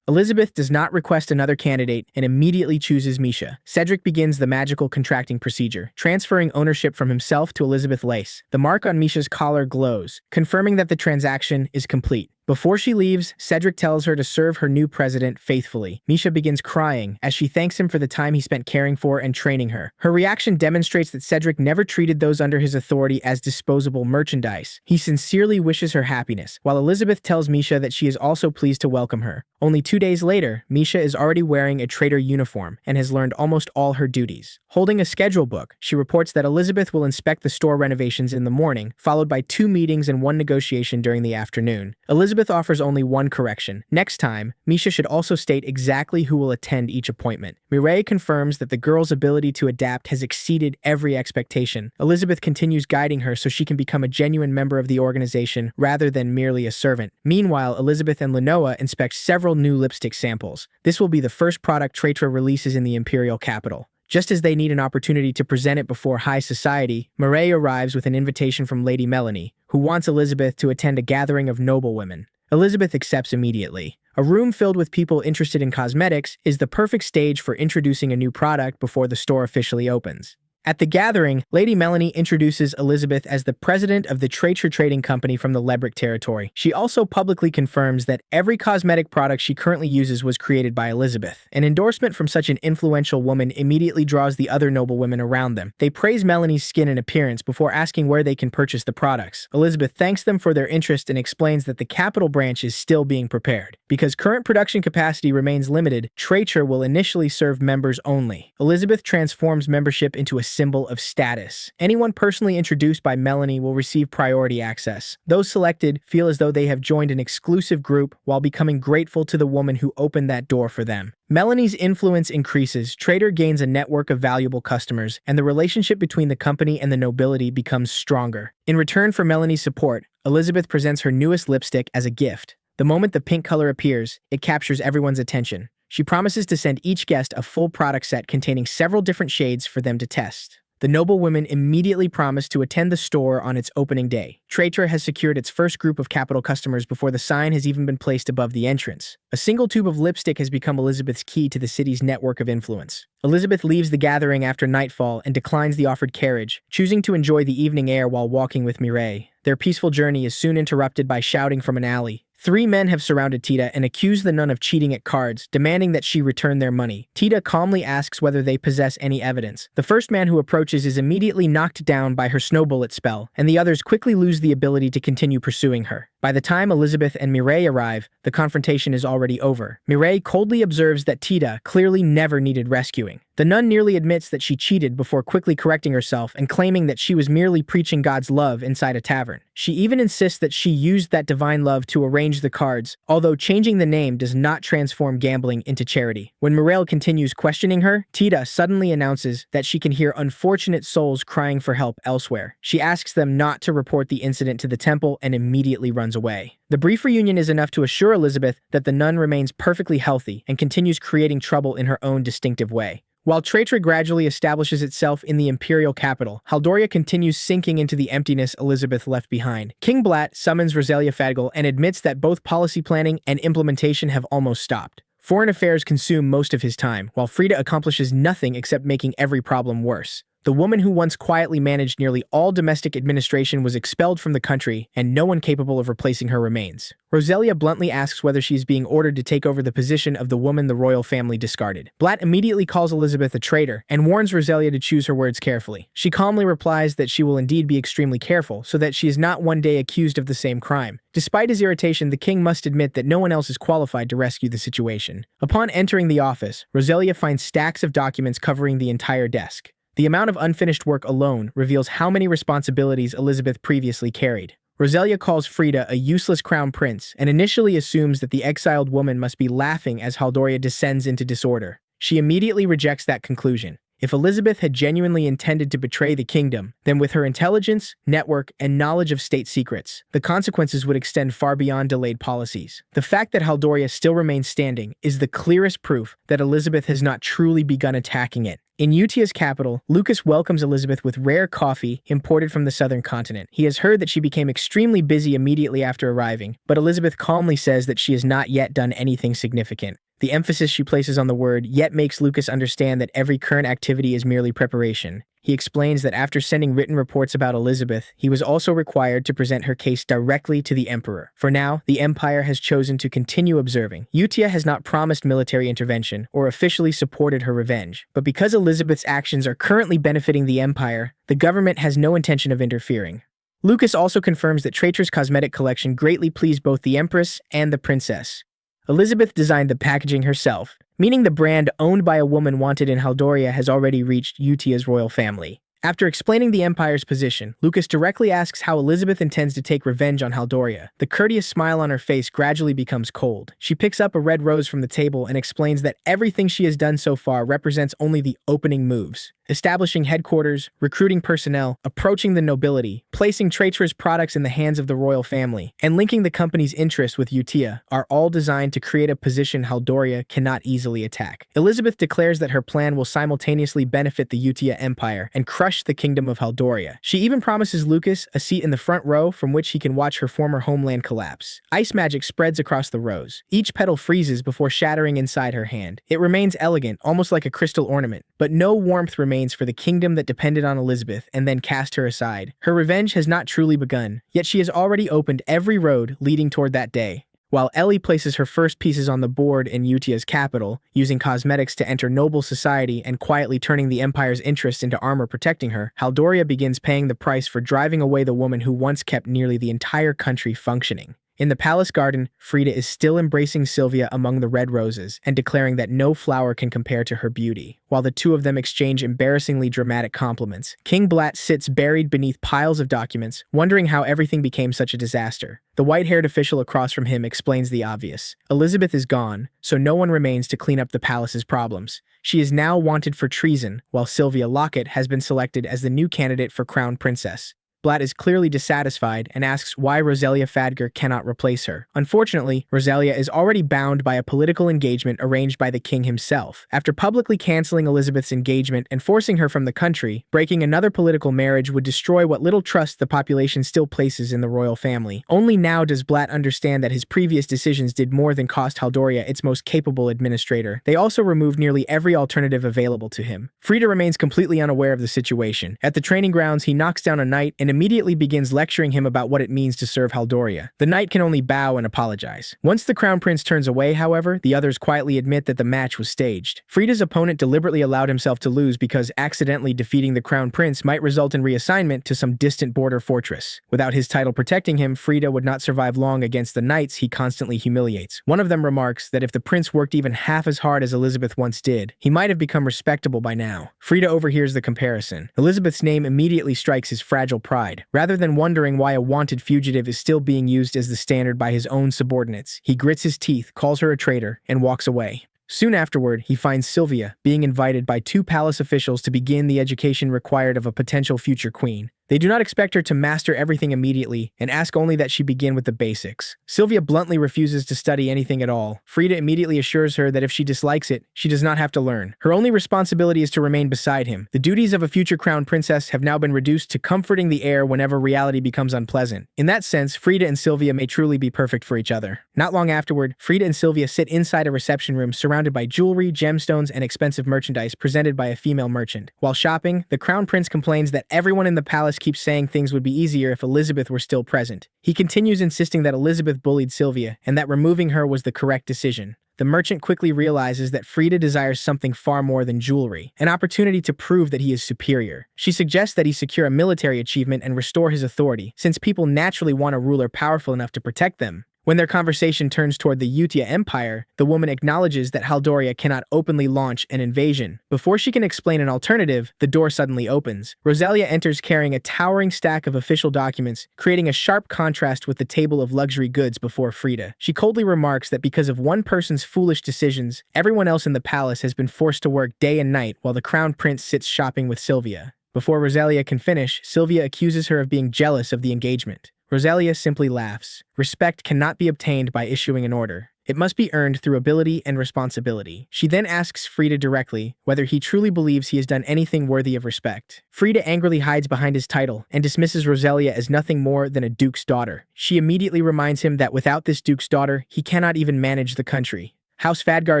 Elizabeth does not request another candidate and immediately chooses Misha. Cedric begins the magical contracting procedure, transferring ownership from himself to Elizabeth Lace. The mark on Misha's collar glows, confirming that the transaction is complete. Before she leaves, Cedric tells her to serve her new president faithfully. Misha begins crying as she thanks him for the time he spent caring for and training her. Her reaction demonstrates that Cedric never treated those under his authority as disposable merchandise. He sincerely wishes her happiness, while Elizabeth tells Misha that she is also pleased to welcome her. Only 2 days later, Misha is already wearing a trader uniform and has learned almost all her duties. Holding a schedule book, she reports that Elizabeth will inspect the store renovations in the morning, followed by 2 meetings and 1 negotiation during the afternoon. Elizabeth offers only 1 correction. Next time, Misha should also state exactly who will attend each appointment. Mireille confirms that the girl's ability to adapt has exceeded every expectation. Elizabeth continues guiding her so she can become a genuine member of the organization rather than merely a servant. Meanwhile, Elizabeth and Lunoa inspect several new lipstick samples. This will be the first product Traitra releases in the imperial capital. Just as they need an opportunity to present it before high society, Mireille arrives with an invitation from Lady Melanie, who wants Elizabeth to attend a gathering of noblewomen. Elizabeth accepts immediately. A room filled with people interested in cosmetics is the perfect stage for introducing a new product before the store officially opens. At the gathering, Lady Melanie introduces Elizabeth as the president of the Traitor Trading Company from the Lebrick territory. She also publicly confirms that every cosmetic product she currently uses was created by Elizabeth. An endorsement from such an influential woman immediately draws the other noblewomen around them. They praise Melanie's skin and appearance before asking where they can purchase the products. Elizabeth thanks them for their interest and explains that the capital branch is still being prepared. Because current production capacity remains limited, Traitor will initially serve members only. Elizabeth transforms membership into a symbol of status. Anyone personally introduced by Melanie will receive priority access. Those selected feel as though they have joined an exclusive group while becoming grateful to the woman who opened that door for them. Melanie's influence increases, Traitor gains a network of valuable customers, and the relationship between the company and the nobility becomes stronger. In return for Melanie's support, Elizabeth presents her newest lipstick as a gift. The moment the pink color appears, it captures everyone's attention. She promises to send each guest a full product set containing several different shades for them to test. The noblewomen immediately promise to attend the store on its opening day. Traitor has secured its first group of capital customers before the sign has even been placed above the entrance. A single tube of lipstick has become Elizabeth's key to the city's network of influence. Elizabeth leaves the gathering after nightfall and declines the offered carriage, choosing to enjoy the evening air while walking with Mireille. Their peaceful journey is soon interrupted by shouting from an alley. 3 men have surrounded Tita and accuse the nun of cheating at cards, demanding that she return their money. Tita calmly asks whether they possess any evidence. The first man who approaches is immediately knocked down by her snow bullet spell, and the others quickly lose the ability to continue pursuing her. By the time Elizabeth and Mireille arrive, the confrontation is already over. Mireille coldly observes that Tita clearly never needed rescuing. The nun nearly admits that she cheated before quickly correcting herself and claiming that she was merely preaching God's love inside a tavern. She even insists that she used that divine love to arrange the cards, although changing the name does not transform gambling into charity. When Mireille continues questioning her, Tita suddenly announces that she can hear unfortunate souls crying for help elsewhere. She asks them not to report the incident to the temple and immediately runs away. The brief reunion is enough to assure Elizabeth that the nun remains perfectly healthy and continues creating trouble in her own distinctive way. While Traitor gradually establishes itself in the imperial capital, Haldoria continues sinking into the emptiness Elizabeth left behind. King Blatt summons Rosalia Fadgal and admits that both policy planning and implementation have almost stopped. Foreign affairs consume most of his time, while Frida accomplishes nothing except making every problem worse. The woman who once quietly managed nearly all domestic administration was expelled from the country, and no one capable of replacing her remains. Rosalia bluntly asks whether she is being ordered to take over the position of the woman the royal family discarded. Blatt immediately calls Elizabeth a traitor and warns Rosalia to choose her words carefully. She calmly replies that she will indeed be extremely careful so that she is not one day accused of the same crime. Despite his irritation, the king must admit that no one else is qualified to rescue the situation. Upon entering the office, Rosalia finds stacks of documents covering the entire desk. The amount of unfinished work alone reveals how many responsibilities Elizabeth previously carried. Rosalia calls Frida a useless crown prince and initially assumes that the exiled woman must be laughing as Haldoria descends into disorder. She immediately rejects that conclusion. If Elizabeth had genuinely intended to betray the kingdom, then with her intelligence, network, and knowledge of state secrets, the consequences would extend far beyond delayed policies. The fact that Haldoria still remains standing is the clearest proof that Elizabeth has not truly begun attacking it. In Utia's capital, Lucas welcomes Elizabeth with rare coffee imported from the southern continent. He has heard that she became extremely busy immediately after arriving, but Elizabeth calmly says that she has not yet done anything significant. The emphasis she places on the word yet makes Lucas understand that every current activity is merely preparation. He explains that after sending written reports about Elizabeth, he was also required to present her case directly to the emperor. For now, the empire has chosen to continue observing. Utia has not promised military intervention or officially supported her revenge, but because Elizabeth's actions are currently benefiting the empire, the government has no intention of interfering. Lucas also confirms that Traitor's cosmetic collection greatly pleased both the empress and the princess. Elizabeth designed the packaging herself, meaning the brand owned by a woman wanted in Haldoria has already reached Utia's royal family. After explaining the empire's position, Lucas directly asks how Elizabeth intends to take revenge on Haldoria. The courteous smile on her face gradually becomes cold. She picks up a red rose from the table and explains that everything she has done so far represents only the opening moves. establishing headquarters, recruiting personnel, approaching the nobility, placing traitorous products in the hands of the royal family, and linking the company's interests with Utia are all designed to create a position Haldoria cannot easily attack. Elizabeth declares that her plan will simultaneously benefit the Utia Empire and crush the kingdom of Haldoria. She even promises Lucas a seat in the front row from which he can watch her former homeland collapse. Ice magic spreads across the rose. Each petal freezes before shattering inside her hand. It remains elegant, almost like a crystal ornament, but no warmth remains for the kingdom that depended on Elizabeth and then cast her aside. Her revenge has not truly begun, yet she has already opened every road leading toward that day. While Ellie places her first pieces on the board in Utia's capital, using cosmetics to enter noble society and quietly turning the Empire's interest into armor protecting her, Haldoria begins paying the price for driving away the woman who once kept nearly the entire country functioning. In the palace garden, Frida is still embracing Sylvia among the red roses and declaring that no flower can compare to her beauty. While the two of them exchange embarrassingly dramatic compliments, King Blatt sits buried beneath piles of documents, wondering how everything became such a disaster. The white-haired official across from him explains the obvious. Elizabeth is gone, so no one remains to clean up the palace's problems. She is now wanted for treason, while Sylvia Lockett has been selected as the new candidate for Crown Princess. Blatt is clearly dissatisfied and asks why Rosalia Fadger cannot replace her. Unfortunately, Rosalia is already bound by a political engagement arranged by the king himself. After publicly canceling Elizabeth's engagement and forcing her from the country, breaking another political marriage would destroy what little trust the population still places in the royal family. Only now does Blatt understand that his previous decisions did more than cost Haldoria its most capable administrator. They also removed nearly every alternative available to him. Frida remains completely unaware of the situation. At the training grounds, he knocks down a knight and immediately begins lecturing him about what it means to serve Haldoria. The knight can only bow and apologize. Once the crown prince turns away, however, the others quietly admit that the match was staged. Frida's opponent deliberately allowed himself to lose because accidentally defeating the crown prince might result in reassignment to some distant border fortress. Without his title protecting him, Frida would not survive long against the knights he constantly humiliates. One of them remarks that if the prince worked even half as hard as Elizabeth once did, he might have become respectable by now. Frida overhears the comparison. Elizabeth's name immediately strikes his fragile pride. Rather than wondering why a wanted fugitive is still being used as the standard by his own subordinates, he grits his teeth, calls her a traitor, and walks away. Soon afterward, he finds Sylvia being invited by two palace officials to begin the education required of a potential future queen. They do not expect her to master everything immediately and ask only that she begin with the basics. Sylvia bluntly refuses to study anything at all. Frida immediately assures her that if she dislikes it, she does not have to learn. Her only responsibility is to remain beside him. The duties of a future crown princess have now been reduced to comforting the heir whenever reality becomes unpleasant. In that sense, Frida and Sylvia may truly be perfect for each other. Not long afterward, Frida and Sylvia sit inside a reception room surrounded by jewelry, gemstones, and expensive merchandise presented by a female merchant. While shopping, the crown prince complains that everyone in the palace keeps saying things would be easier if Elizabeth were still present. He continues insisting that Elizabeth bullied Sylvia and that removing her was the correct decision. The merchant quickly realizes that Frida desires something far more than jewelry, an opportunity to prove that he is superior. She suggests that he secure a military achievement and restore his authority, since people naturally want a ruler powerful enough to protect them. When their conversation turns toward the Utia Empire, the woman acknowledges that Haldoria cannot openly launch an invasion. Before she can explain an alternative, the door suddenly opens. Rosalia enters carrying a towering stack of official documents, creating a sharp contrast with the table of luxury goods before Frida. She coldly remarks that because of one person's foolish decisions, everyone else in the palace has been forced to work day and night while the crown prince sits shopping with Sylvia. Before Rosalia can finish, Sylvia accuses her of being jealous of the engagement. Rosalia simply laughs. Respect cannot be obtained by issuing an order. It must be earned through ability and responsibility. She then asks Frida directly whether he truly believes he has done anything worthy of respect. Frida angrily hides behind his title and dismisses Rosalia as nothing more than a duke's daughter. She immediately reminds him that without this duke's daughter, he cannot even manage the country. House Fadgar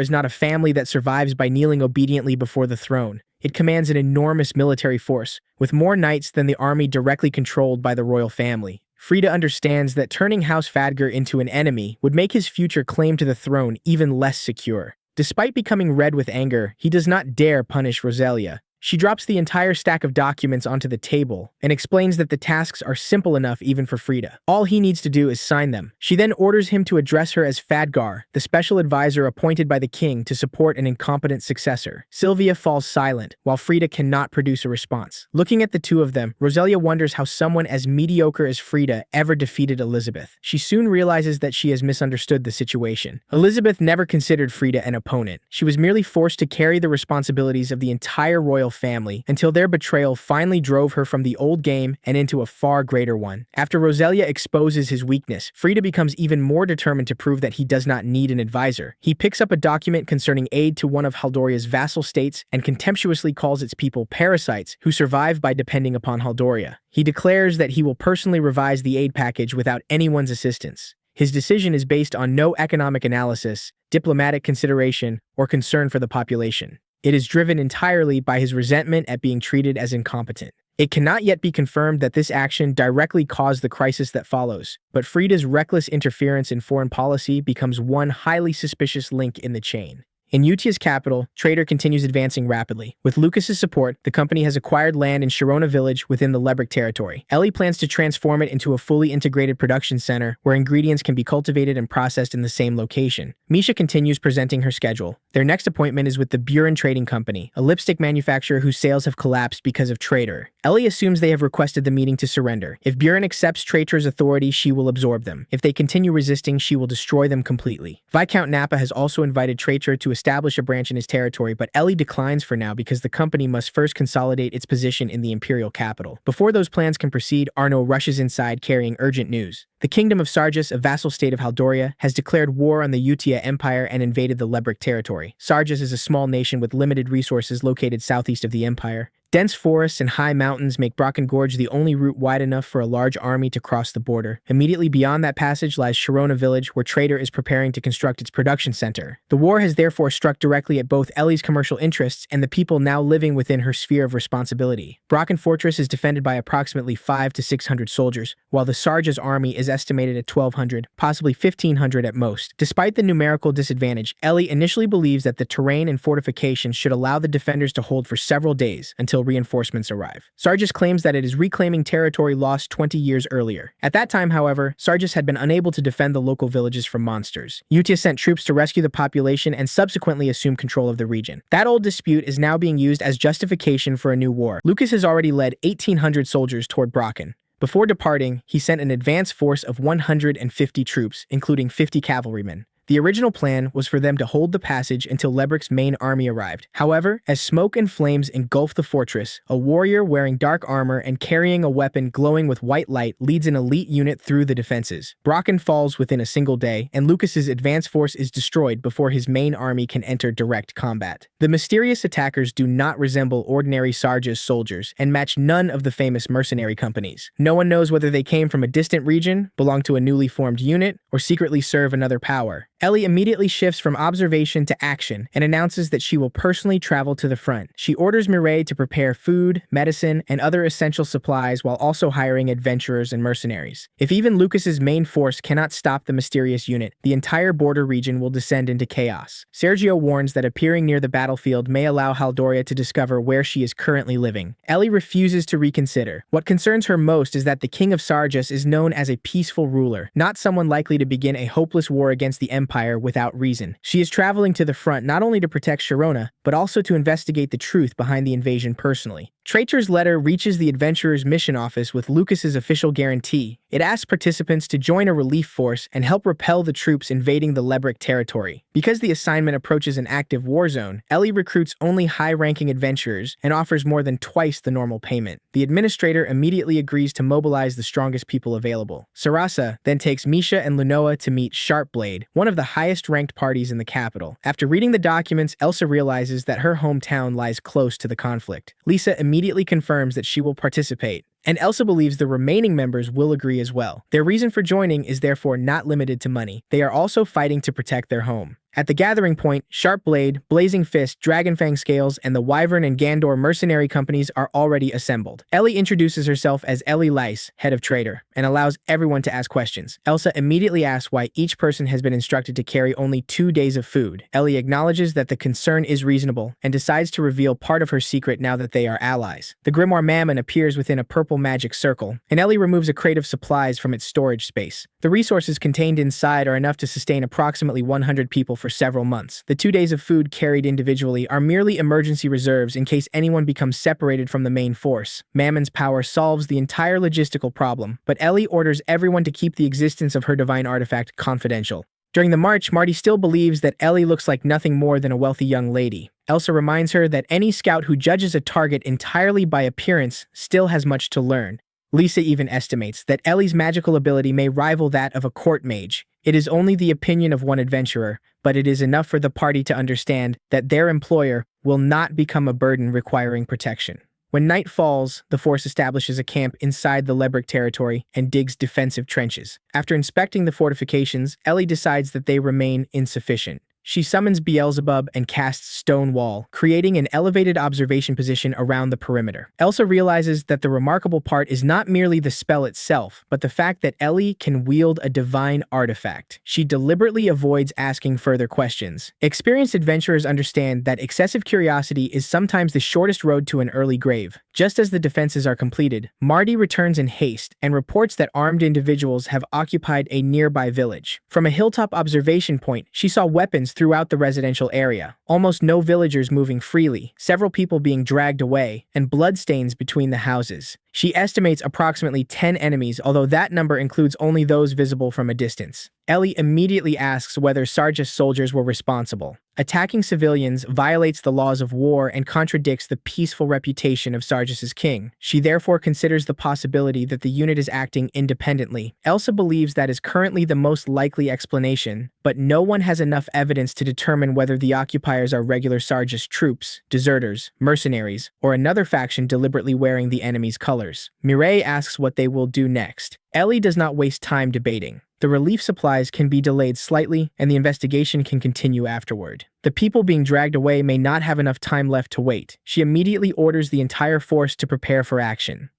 is not a family that survives by kneeling obediently before the throne. It commands an enormous military force, with more knights than the army directly controlled by the royal family. Frida understands that turning House Fadgar into an enemy would make his future claim to the throne even less secure. Despite becoming red with anger, he does not dare punish Rosalia. She drops the entire stack of documents onto the table and explains that the tasks are simple enough even for Frida. All he needs to do is sign them. She then orders him to address her as Fadgar, the special advisor appointed by the king to support an incompetent successor. Sylvia falls silent, while Frida cannot produce a response. Looking at the two of them, Rosalia wonders how someone as mediocre as Frida ever defeated Elizabeth. She soon realizes that she has misunderstood the situation. Elizabeth never considered Frida an opponent. She was merely forced to carry the responsibilities of the entire royal family until their betrayal finally drove her from the old game and into a far greater one. After Roselia exposes his weakness, Frida becomes even more determined to prove that he does not need an advisor. He picks up a document concerning aid to one of Haldoria's vassal states and contemptuously calls its people parasites who survive by depending upon Haldoria. He declares that he will personally revise the aid package without anyone's assistance. His decision is based on no economic analysis, diplomatic consideration, or concern for the population. It is driven entirely by his resentment at being treated as incompetent. It cannot yet be confirmed that this action directly caused the crisis that follows, but Frida's reckless interference in foreign policy becomes one highly suspicious link in the chain. In Utia's capital, Trader continues advancing rapidly. With Lucas's support, the company has acquired land in Sharona village within the Lebric territory. Ellie plans to transform it into a fully integrated production center where ingredients can be cultivated and processed in the same location. Misha continues presenting her schedule. Their next appointment is with the Buren Trading Company, a lipstick manufacturer whose sales have collapsed because of Trader. Ellie assumes they have requested the meeting to surrender. If Buren accepts Trader's authority, she will absorb them. If they continue resisting, she will destroy them completely. Viscount Napa has also invited Trader to establish a branch in his territory, but Ellie declines for now because the company must first consolidate its position in the imperial capital. Before those plans can proceed, Arno rushes inside carrying urgent news. The Kingdom of Sarjas, a vassal state of Haldoria, has declared war on the Utia Empire and invaded the Lebric territory. Sarjas is a small nation with limited resources located southeast of the empire. Dense forests and high mountains make Brocken Gorge the only route wide enough for a large army to cross the border. Immediately beyond that passage lies Sharona village, where Trader is preparing to construct its production center. The war has therefore struck directly at both Ellie's commercial interests and the people now living within her sphere of responsibility. Brocken Fortress is defended by approximately 500 to 600 soldiers, while the Sarjas army is estimated at 1,200, possibly 1,500 at most. Despite the numerical disadvantage, Ellie initially believes that the terrain and fortifications should allow the defenders to hold for several days until reinforcements arrive. Sarjas claims that it is reclaiming territory lost 20 years earlier. At that time, however, Sarjas had been unable to defend the local villages from monsters. Utia sent troops to rescue the population and subsequently assume control of the region. That old dispute is now being used as justification for a new war. Lucas has already led 1,800 soldiers toward Brocken. Before departing, he sent an advance force of 150 troops, including 50 cavalrymen. The original plan was for them to hold the passage until Lebric's main army arrived. However, as smoke and flames engulf the fortress, a warrior wearing dark armor and carrying a weapon glowing with white light leads an elite unit through the defenses. Brocken falls within a single day, and Lucas's advance force is destroyed before his main army can enter direct combat. The mysterious attackers do not resemble ordinary Sarjas soldiers and match none of the famous mercenary companies. No one knows whether they came from a distant region, belong to a newly formed unit, or secretly serve another power. Ellie immediately shifts from observation to action and announces that she will personally travel to the front. She orders Mireille to prepare food, medicine, and other essential supplies while also hiring adventurers and mercenaries. If even Lucas's main force cannot stop the mysterious unit, the entire border region will descend into chaos. Sergio warns that appearing near the battlefield may allow Haldoria to discover where she is currently living. Ellie refuses to reconsider. What concerns her most is that the King of Sarjas is known as a peaceful ruler, not someone likely to begin a hopeless war against the Empire without reason. She is traveling to the front not only to protect Sharona, but also to investigate the truth behind the invasion personally. Traitor's letter reaches the adventurer's mission office with Lucas's official guarantee. It asks participants to join a relief force and help repel the troops invading the Lebric territory. Because the assignment approaches an active war zone, Ellie recruits only high-ranking adventurers and offers more than twice the normal payment. The administrator immediately agrees to mobilize the strongest people available. Sarasa then takes Misha and Lunoa to meet Sharpblade, one of the highest-ranked parties in the capital. After reading the documents, Elsa realizes that her hometown lies close to the conflict. Lisa immediately confirms that she will participate, and Elsa believes the remaining members will agree as well. Their reason for joining is therefore not limited to money. They are also fighting to protect their home. At the gathering point, Sharpblade, Blazing Fist, Dragonfang Scales, and the Wyvern and Gandor mercenary companies are already assembled. Ellie introduces herself as Ellie Lice, head of Trader, and allows everyone to ask questions. Elsa immediately asks why each person has been instructed to carry only 2 days of food. Ellie acknowledges that the concern is reasonable and decides to reveal part of her secret now that they are allies. The Grimoire Mammon appears within a purple magic circle, and Ellie removes a crate of supplies from its storage space. The resources contained inside are enough to sustain approximately 100 people for several months. The 2 days of food carried individually are merely emergency reserves in case anyone becomes separated from the main force. Mammon's power solves the entire logistical problem, but Ellie orders everyone to keep the existence of her divine artifact confidential. During the march, Marty still believes that Ellie looks like nothing more than a wealthy young lady. Elsa reminds her that any scout who judges a target entirely by appearance still has much to learn. Lisa even estimates that Ellie's magical ability may rival that of a court mage. It is only the opinion of one adventurer, but it is enough for the party to understand that their employer will not become a burden requiring protection. When night falls, the force establishes a camp inside the Lebrick territory and digs defensive trenches. After inspecting the fortifications, Ellie decides that they remain insufficient. She summons Beelzebub and casts Stone Wall, creating an elevated observation position around the perimeter. Elsa realizes that the remarkable part is not merely the spell itself, but the fact that Ellie can wield a divine artifact. She deliberately avoids asking further questions. Experienced adventurers understand that excessive curiosity is sometimes the shortest road to an early grave. Just as the defenses are completed, Marty returns in haste and reports that armed individuals have occupied a nearby village. From a hilltop observation point, she saw weapons throughout the residential area, almost no villagers moving freely, several people being dragged away, and bloodstains between the houses. She estimates approximately 10 enemies, although that number includes only those visible from a distance. Ellie immediately asks whether Sarge's soldiers were responsible. Attacking civilians violates the laws of war and contradicts the peaceful reputation of Sarge's king. She therefore considers the possibility that the unit is acting independently. Elsa believes that is currently the most likely explanation, but no one has enough evidence to determine whether the occupiers are regular Sarge's troops, deserters, mercenaries, or another faction deliberately wearing the enemy's colors. Mireille asks what they will do next. Ellie does not waste time debating. The relief supplies can be delayed slightly, and the investigation can continue afterward. The people being dragged away may not have enough time left to wait. She immediately orders the entire force to prepare for action.